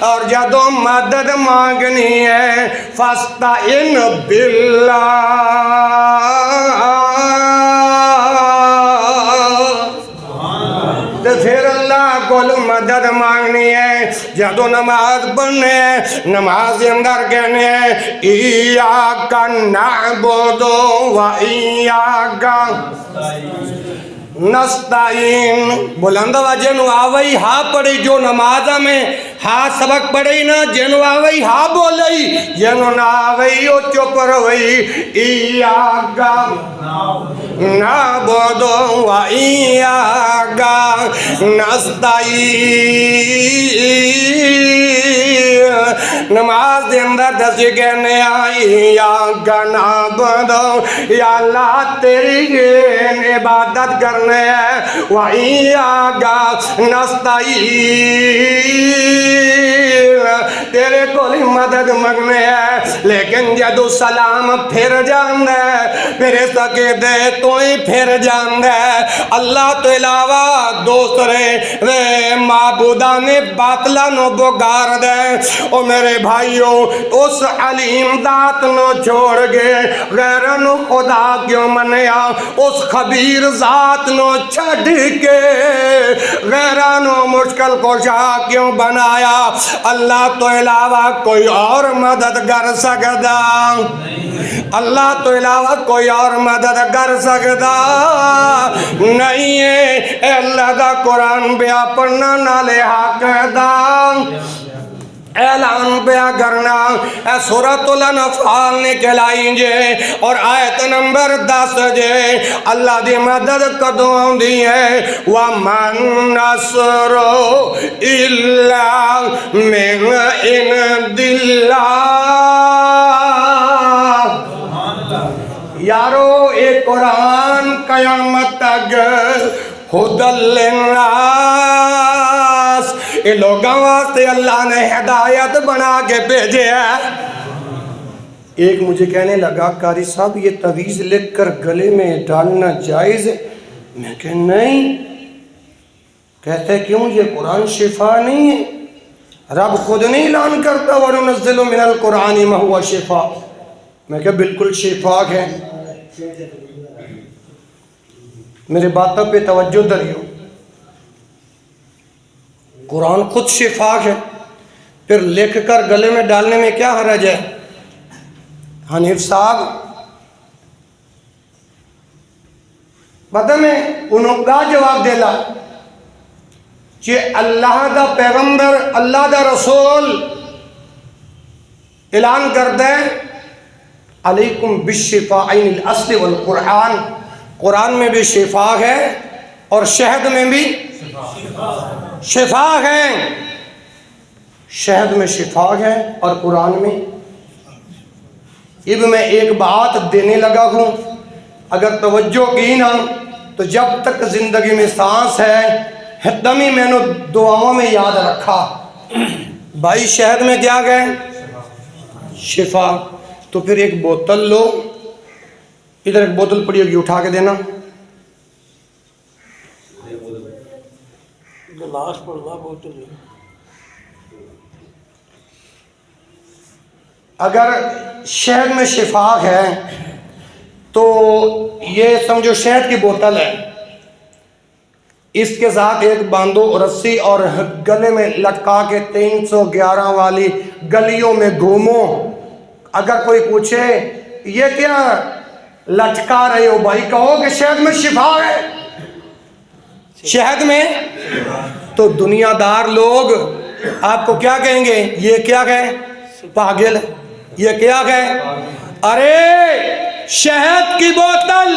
اور جدو مدد مانگنی ہے فَاسْتَعِنْ بِاللَّهِ پھر اللہ کو مدد مانگنی ہے جدو نماز پڑھنے ہے نماز اندر کہنے ہے ایاک نعبد و ایاک نستعین بلند وجہ نو آوئی ہاں پڑھی جو نمازہ میں ہاں سبق پڑھی نا جنو آوئی ہاں بولئی جنو نہ آوئی او چپ روئی ایاک نعبد و ایاک نستعین نماز دے اندر دسی کہنے آئی یا نعبد یا اللہ تیری عبادت کرنے ہے وَإِيَّاكَ نَسْتَعِينُ تیرے کو مدد مانگنے ہے لیکن جدو سلام پھر جاندے پھر سکے دے تو ہی پھر جاندے اللہ تو علاوہ دوسرے معبودان باطلہ نو بگار دے او میرے بھائیو اس علیم ذات نو چھوڑ گے غیرن خدا کیوں منیا اس خبیر ذات نو چھڑ کے غیرانو مشکل کشا کیوں بنایا اللہ تو علاوہ کوئی اور مدد کر سکتا اللہ تو علاوہ کوئی اور مدد کر سکتا نہیں ہے اے اللہ دا قرآن بیا پڑھنا نالے حق دا اعلان پیا کرنا اے سورۃ الانفال نکلائیں جے اور آیت نمبر 10 جے اللہ دی مدد کدوں آندی ہے وَمَن نَصْرُ إِلَّا مِنْ عِنْدِ اللَّهِ یارو اے قرآن قیامت تک ہدی للناس یہ لوگوں واسطے اللہ نے ہدایت بنا کے بھیجے ہے ایک مجھے کہنے لگا قاری صاحب یہ تعویذ لکھ کر گلے میں ڈالنا جائز ہے میں کہ نہیں کہتے کیوں یہ قرآن شفا نہیں ہے رب خود نہیں اعلان کرتا وَنُنَزِّلُ مِنَ الْقُرْآنِ مَا هُوَ شِفَاء میں کہ بالکل شفا ہے میرے باتوں پہ توجہ دریو قرآن خود شفا ہے پھر لکھ کر گلے میں ڈالنے میں کیا حرج ہے حنیف صاحب پتہ میں انہوں کا جواب دیلا کہ اللہ دا پیغمبر اللہ دا رسول اعلان کر دے علیکم بالشفاءین الاصل والقرآن قرآن میں بھی شفا ہے اور شہد میں بھی شفا ہے شہد میں شفا ہے اور قرآن میں اب میں ایک بات دینے لگا ہوں اگر توجہ کی نا تو جب تک زندگی میں سانس ہے دمی میں نے دعاؤں میں یاد رکھا بھائی شہد میں کیا گئے شفا تو پھر ایک بوتل لو ادھر ایک بوتل پڑی ہوگی اٹھا کے دینا گلاس پر بوتل اگر شہد میں شفا ہے تو یہ سمجھو شہد کی بوتل ہے اس کے ساتھ ایک باندھو رسی اور گلے میں لٹکا کے 311 والی گلیوں میں گھومو اگر کوئی پوچھے یہ کیا لٹکا رہے ہو بھائی کہو کہ شہد میں شفا ہے شہد میں تو دنیا دار لوگ آپ کو کیا کہیں گے یہ کیا ہے پاگل یہ کیا ہے ارے شہد کی بوتل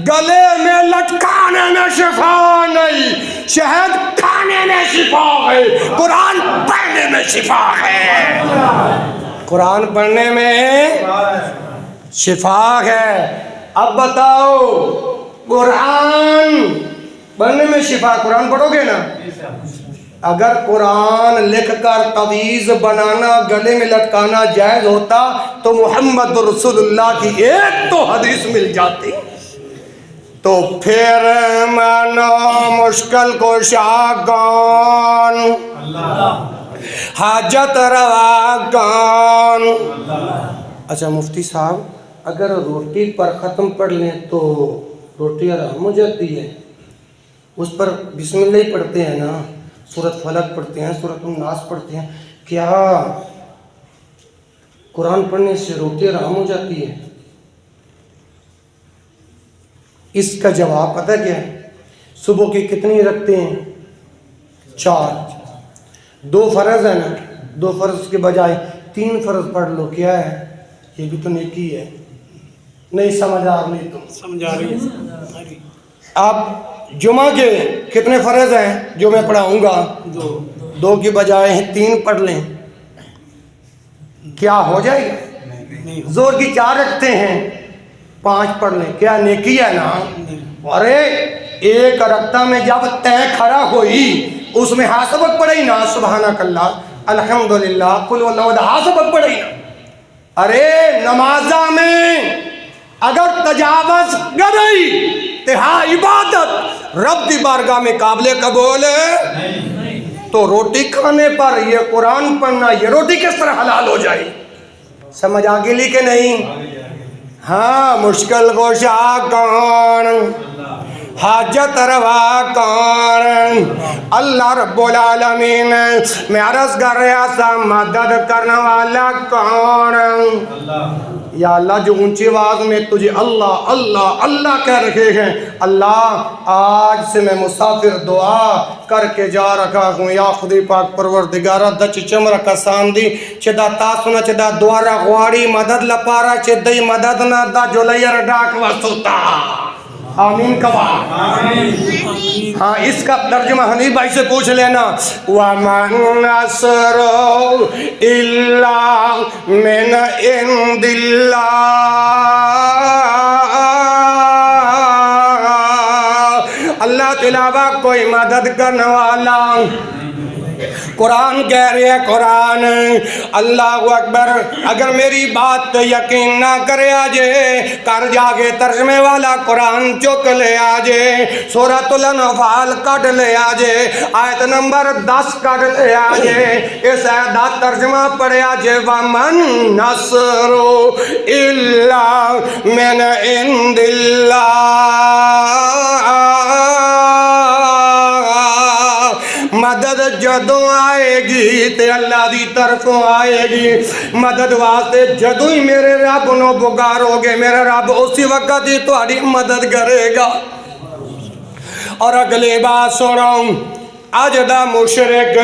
گلے میں لٹکانے میں شفا نہیں، شہد کھانے میں شفا ہے، قرآن پڑھنے میں شفا ہے، قرآن پڑھنے میں شفا ہے۔ اب بتاؤ قرآن پڑھنے میں شفا، قرآن پڑھو گے نا؟ اگر قرآن لکھ کر تعویذ بنانا گلے میں لٹکانا جائز ہوتا تو محمد رسول اللہ کی ایک تو حدیث مل جاتی۔ تو پھر مانو مشکل کشا کون، حاجت روا کون؟ اچھا مفتی صاحب، اگر روٹی پر ختم پڑھ لیں تو روٹی آرام ہو جاتی ہے، اس پر بسم اللہ ہی پڑھتے ہیں نا، سورۃ فلق پڑھتے ہیں، سورۃ الناس پڑھتے ہیں، کیا قرآن پڑھنے سے روٹی آرام ہو جاتی ہے؟ اس کا جواب پتہ کیا ہے؟ صبح کی کتنی رکھتے ہیں؟ 4، 2 فرض ہے نا، 2 فرض کے بجائے 3 فرض پڑھ لو، کیا ہے؟ یہ بھی تو نیکی ہے۔ نہیں سمجھ آ رہی، تم سمجھا رہی ہے؟ اب جمعہ کے کتنے فرض ہیں جو میں پڑھاؤں گا؟ 2 کی بجائے 3 پڑھ لیں، کیا ہو جائے گا؟ زور کی 4 رکھتے ہیں، 5 پڑھ لیں، کیا نیکی ہے نا؟ ارے ایک رکعت میں جب تے کھڑا ہوئی اس میں حسبک پڑھی نا، سبحانک اللہ الحمدللہ قل ہو اللہ احد، حسبک پڑھی نا۔ ارے نمازہ میں اگر تجاوز کرئی تہا عبادت رب دی بارگاہ میں قابل قبول ہے، تو روٹی کھانے پر یہ قرآن پڑھنا، یہ روٹی کس طرح حلال ہو جائے؟ سمجھ آگے لی کہ نہیں؟ ہاں، مشکل گوشا کون، حاجت روا کون؟ اللہ رب العالمین۔ میں عرض کر رہا تھا مدد کرنے والا کون؟ یا اللہ جو اونچی آواز میں تجھے اللہ اللہ اللہ کہہ رہے ہیں، اللہ آج سے میں مسافر دعا کر کے جا رکھا ہوں، یا خدای پاک پروردگارہ دچ چمرہ کسان دی چدا تاسونا چدا دوارا غواری مدد لپارا چدی مدد نہ دا جولیر ڈاک وسوتا۔ آمین کبا۔ ہاں اس کا ترجمہ حنیف بھائی سے پوچھ لینا۔ وَمَن نَصْرُ إِلَّا مِنْ عِنْدِ اللَّهِ، اللہ کے علاوہ کوئی مدد کرنے والا۔ قرآن کہہ رہے ہیں، قرآن اللہ اکبر، اگر میری بات پہ یقین نہ کرے آجے کر جاگے ترجمے والا قرآن چک لے آجے، سورۃ الانفال کٹ لے آجے، آیت نمبر 10 کٹ لے آجے، اس آیت دا ترجمہ پڑھے آجے، وَمَن نَصْرُ إِلَّا مِنْ عِنْدِ اللَّهِ، مدد جدوں آئے گی تے اللہ دی طرفوں آئے گی، مدد واسطے جدوں ہی میرے رب نو پکارو گے میرے رب اسی وقت ہی تہاڈی مدد کرے گا۔ اور اگلی بات سنو، اج دا مشرک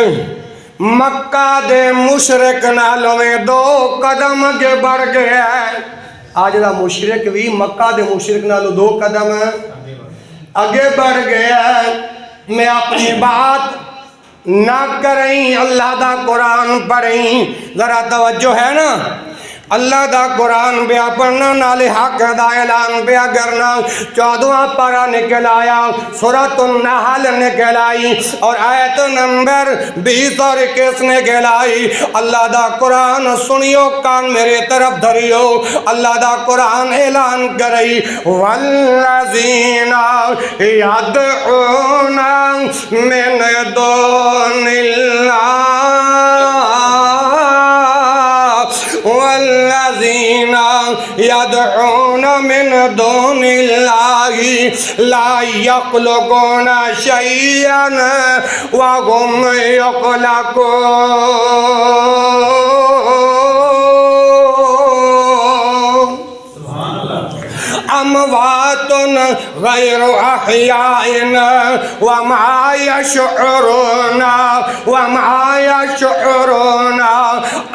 مکہ دے مشرک نالوں میں 2 قدم اگے بڑھ گیا ہے۔ آج دا مشرک بھی مکہ دے مشرک نالوں 2 قدم اگے بڑھ گیا ہے۔ میں اپنی بات نہ کریں، اللہ دا قرآن پڑھیں، ذرا توجہ ہے نا، اللہ دا قرآن بیا پڑھنا نالے حق دا اعلان بیا کرنا۔ 14واں پارہ نکل آیا، سورۃ النحل نکل آئی، اور آیت نمبر 20 اور 21 نکل آئی۔ اللہ دا قرآن سنیو، کان میرے طرف دھریو، اللہ دا قرآن اعلان کرئی، والذین یدعون من دون اللہ، والذین یدعون من دون اللہ لا یخلقون شیئا وهم یخلقون، اموات غیر احیاء وما یشعرون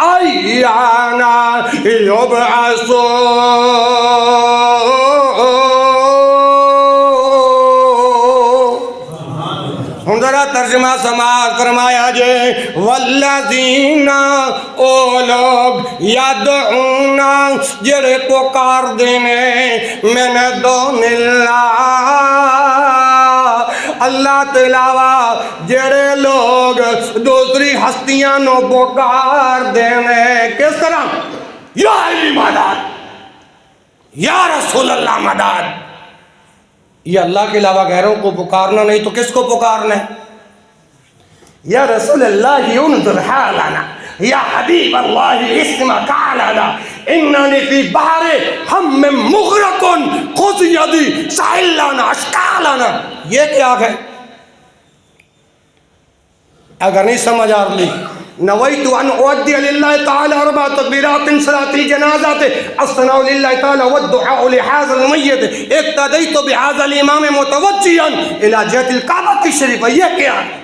ایان یبعثون۔ ترجمہ سماعت فرمایا جے والذین او لوگ یدعون جڑے پکار دینے من دون اللہ اللہ کے علاوہ جڑے لوگ دوسری ہستیاں نو پکار دینے کس طرح یا علی مدد یا رسول اللہ مدد یہ اللہ کے علاوہ غیروں کو پکارنا نہیں تو کس کو پکارنا ہے یا رسول اللہ انظر حالنا یا حبیب اللہ اسمک علنا اننی فی بحر ہم مغرق خذ یدی ساحل لنا اشکالنا یہ کیا ہے اگر نہیں سمجھ آ رہی نویت ان اودی للہ تعالی اربع تکبیرات صلاة الجنازات الثناء للہ تعالی والدعاء لحاظ المیت اقتدیت بحاظ الامام متوجیا الى جہت الکعبۃ الشریفہ یہ کیا ہے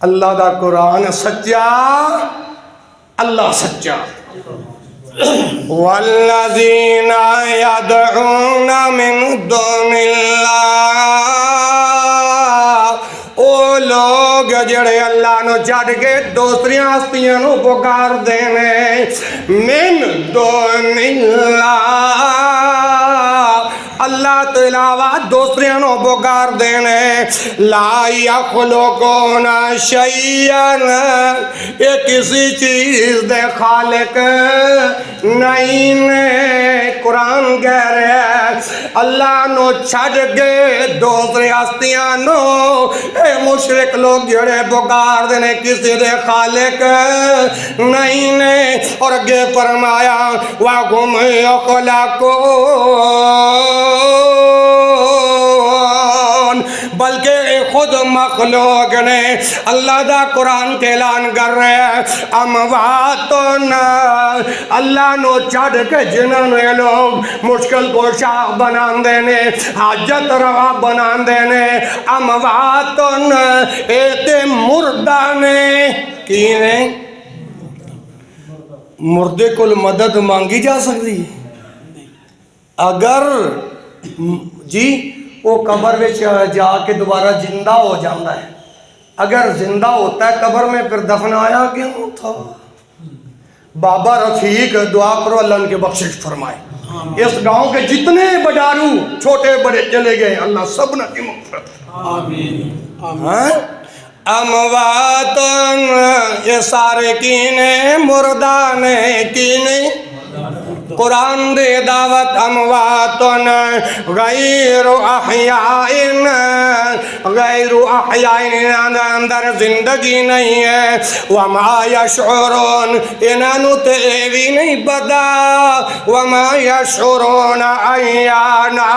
اللہ دا قرآن سچا اللہ سچا والذین یدعون من دون اللہ او لوگ جڑے اللہ نو چھڈ کے دوسری ہستیاں نو پکار دینے من دون اللہ اللہ تو علاوہ دوسریاں نو پکار دینے لا یخلقون شیئا یہ کسی چیز دے خالق نہیں نے قرآن کہہ رہے ہیں اللہ نو چھڈ کے دوسری ہستیاں نو اے مشرک لوگ جڑے پکار دینے کسی دے خالق نہیں نے اور اگے فرمایا وَهُمْ يَخْلَقُونَ بلکہ خود مخلوق نے اللہ دا قرآن کے اعلان کر رہے ہیں امواتن اللہ نو چھڈ کے جنہوں نے لوگ مشکل کو شاہ بنا دینے حاجت روا بنا دینے امواتن ایتے مردہ نے کی نے مردے کو مدد مانگی جا سکتی اگر جی وہ قبر میں جا کے دوبارہ زندہ ہو جاتا ہے اگر زندہ ہوتا ہے قبر میں پھر دفنایا کیوں تھا بابا رفیق دعا کرو اللہ ان کے بخشش فرمائے اس گاؤں کے جتنے بڈارو چھوٹے بڑے چلے گئے اللہ سب نے کی مغفرت آمین امواتن یہ سارے کینے مردانے کینے قرآن دے دعوت امواتن غیر احیائن اندر زندگی نہیں ہے وما یشعرون انہوں تے بھی نہیں پتا وما یشعرون ایانا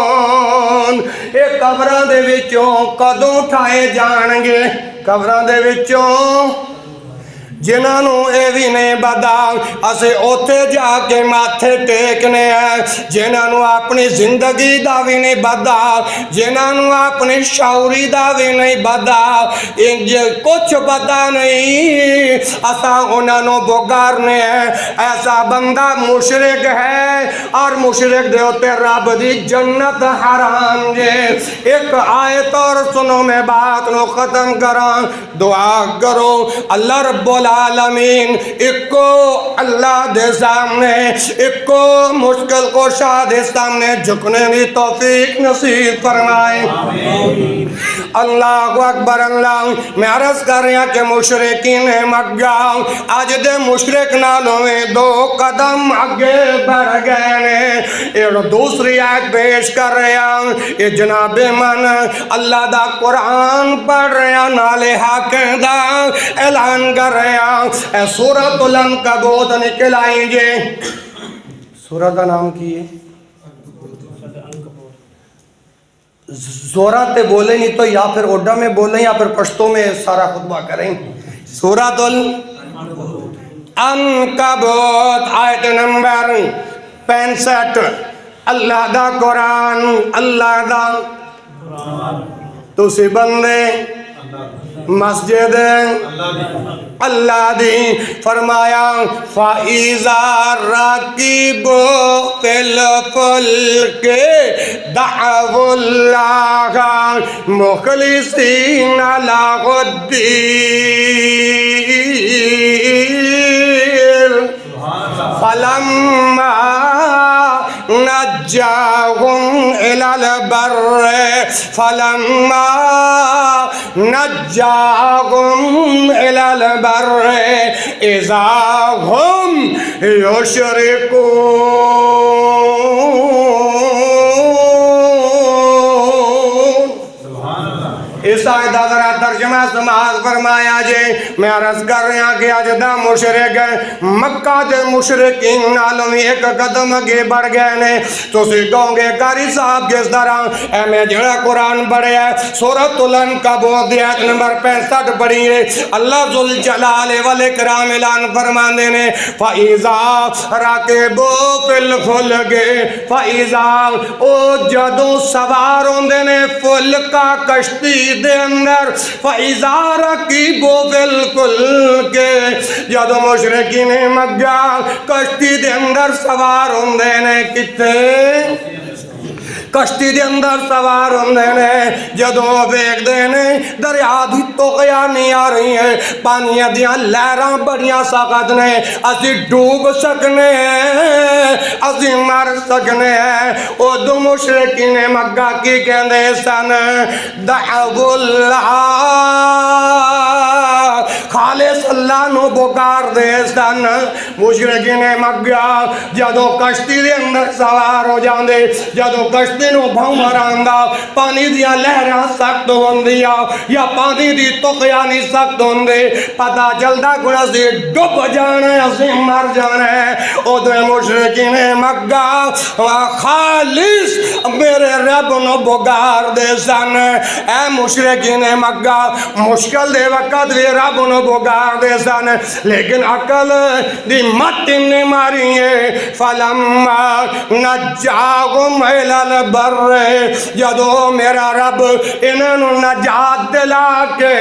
یبعثون یہ قبران دے وچوں کدوں اٹھائے جان گے قبران دے وچوں جنہوں اے بھی نہیں بدا اسے اوتے جا کے ماتھے ٹیکنے ہیں جنہوں اپنی زندگی دا بھی نہیں بدا جنہوں اپنی شعوری دا بھی نہیں بدا کچھ پتا نہیں اسا انہوں بگارنے ہیں ایسا بندہ مشرک ہے اور مشرک دے ہوتے رب دی جنت حرام جے ایک آیت اور سنو میں بات نو ختم کران دعا کرو اللہ رب العالمین ایک کو اللہ دے سامنے ایک کو مشکل کو شاہ دے سامنے جھکنے کی توفیق نصیب فرمائے اللہ اکبر اللہ میں عرض کر رہا کہ مشرقین مکہ آج دے مشرق نالوں میں دو قدم آگے بڑھ گئے نے یہ دوسری آیت پیش کر رہا یہ جناب من اللہ دا قرآن پڑھ رہا نالے حق دا اعلان کر رہا اے سورۃ العنکبوت نکل آئیں گے سورہ کا نام کی ہے زورہ تے بولیں گی تو یا پھر اوڈا میں بولیں یا پھر پشتوں میں سارا خطبہ کریں سورۃ العنکبوت آیت نمبر 65 اللہ دا قرآن اللہ دا تو سے بندے مسجد اللہ دی فرمایا فَإِذَا رَكِبُوا فِي الْفُلْكِ دَعَوُا اللَّهَ مُخْلِصِينَ لَهُ الدِّينَ فَلَمَّا نَجَّاهُمْ إِلَى الْبَرِّ فَلَمَّا نَجَّاهُمْ إِلَى الْبَرِّ إِذَا هُمْ يُشْرِكُونَ اس آیت دا ذرا ترجمہ سماعت فرمایا جے میں عرض کر رہا ہاں کہ اج دا مشرک مکہ دے مشرکین نالوں ایک قدم اگے بڑھ گئے نے تسی کہو گے قاری صاحب کس طرح اے میں جڑا قرآن پڑھیا ہے سورۃ العنکبوت دی آیت نمبر 65 پڑھی ہے اللہ ذوالجلال والاکرام اعلان فرماندے نے فَإِذَا رَكِبُوا فِي الْفُلْكِ فَإِذَا او جدوں سوار ہوندے نے فلکا کشتی دے اندر فَإِذَا رَكِبُوا فِي الْفُلْكِ جدوں مشرکین مکہ کشتی دے اندر سوار ہوندے نے کتے کشتی دے اندر سوار ہوندے نے جدوں ویکھ دے نے دریا دی طغیانی آ رہی ہے پانیاں دیاں لہراں بڑیاں سخت نے اسی ڈوب سکنے اسی مر سکنے او دو مشرکین مکہ کی کہندے سن دعوا اللہ خالص اللہ نو پکار دے سن مشرکین مکہ جدوں کشتی دے اندر سوار ہو جاندے جدوں کشتی نو بھاؤں آندا پانی دیاں لہراں سخت ہوندیا یا پانی دی طغیانی سخت ہوندے پتہ چلدا کوئی اسی ڈوب جانا ہے اسی مر جانا ہے او دو مشرکین مکہ خالص میرے رب نو پکار دے سن اے مشرکین مکہ مشکل دے وقت بھی رب نو پکار دے سن لیکن عقل دی مت نے ماری ہے فَلَمَّا نَجَّاهُمْ إِلَى الْبَرِّ جدوں میرا رب انہوں نجات دلا کے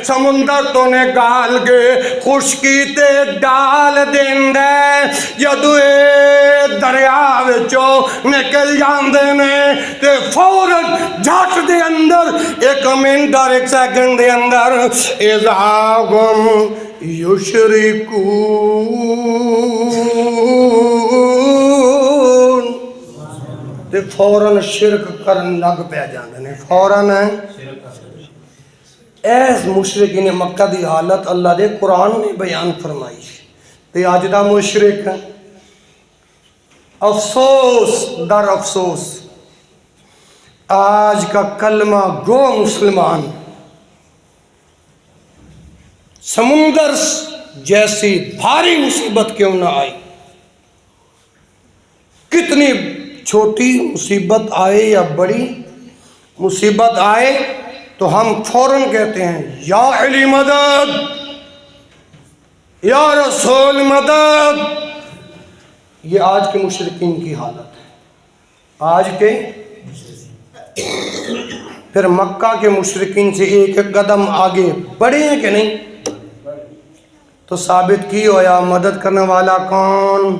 سمندر تو نکال کے خشکی تے ڈال دیندے جدوں دریا وچوں نکل جاندے نے تے فوراً جھٹ دے اندر ایک منٹ اور ایک سیکنڈ دے اندر اذا ہم یشرکون تے فوراً شرک کرن لگ پہ جاندے نے فوراً ایس مشرکین مکہ دی حالت اللہ دے قرآن نے بیان فرمائی تے آج دا مشرک افسوس در افسوس آج کا کلمہ گو مسلمان سمندر جیسی بھاری مصیبت کیوں نہ آئی کتنی چھوٹی مصیبت آئے یا بڑی مصیبت آئے تو ہم فوراً کہتے ہیں یا علی مدد یا رسول مدد یہ آج کے مشرکین کی حالت ہے آج کے پھر مکہ کے مشرکین سے ایک قدم آگے بڑھے ہیں کہ نہیں تو ثابت کی ہویا مدد کرنے والا کون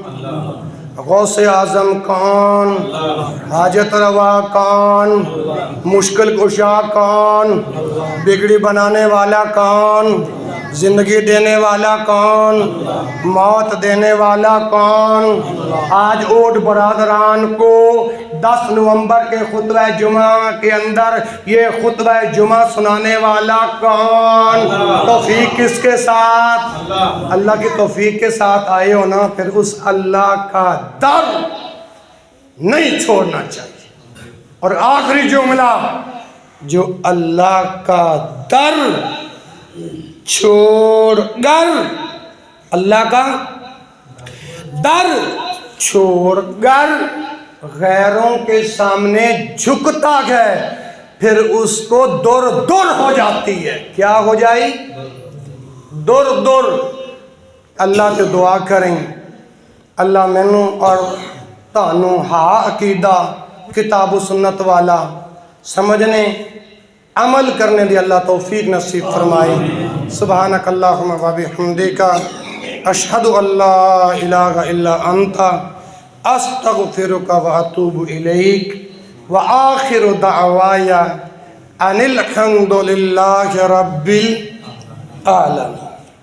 غوث اعظم کون حاجت روا کون مشکل کشا کون بگڑی بنانے والا کون زندگی دینے والا کون موت دینے والا کون آج اوٹ برادران کو 10 نومبر کے خطبہ جمعہ کے اندر یہ خطبہ جمعہ سنانے والا کون توفیق کس کے ساتھ اللہ کی توفیق کے ساتھ آئے ہو نا پھر اس اللہ کا در نہیں چھوڑنا چاہیے اور آخری جملہ جو اللہ کا در چھوڑ کر اللہ کا در چھوڑ کر غیروں کے سامنے جھکتا ہے پھر اس کو دور دور ہو جاتی ہے کیا ہو جائی دور دور اللہ سے دعا کریں اللہ مینوں اور تانوں ہا عقیدہ کتاب و سنت والا سمجھنے عمل کرنے دی اللہ توفیق نصیب فرمائے. سبحانک اللہم و بحمدک اشہد ان لا الہ الا انت استغفرک و اتوب الیک و آخر دعوایا ان الحمد للہ رب العالمین.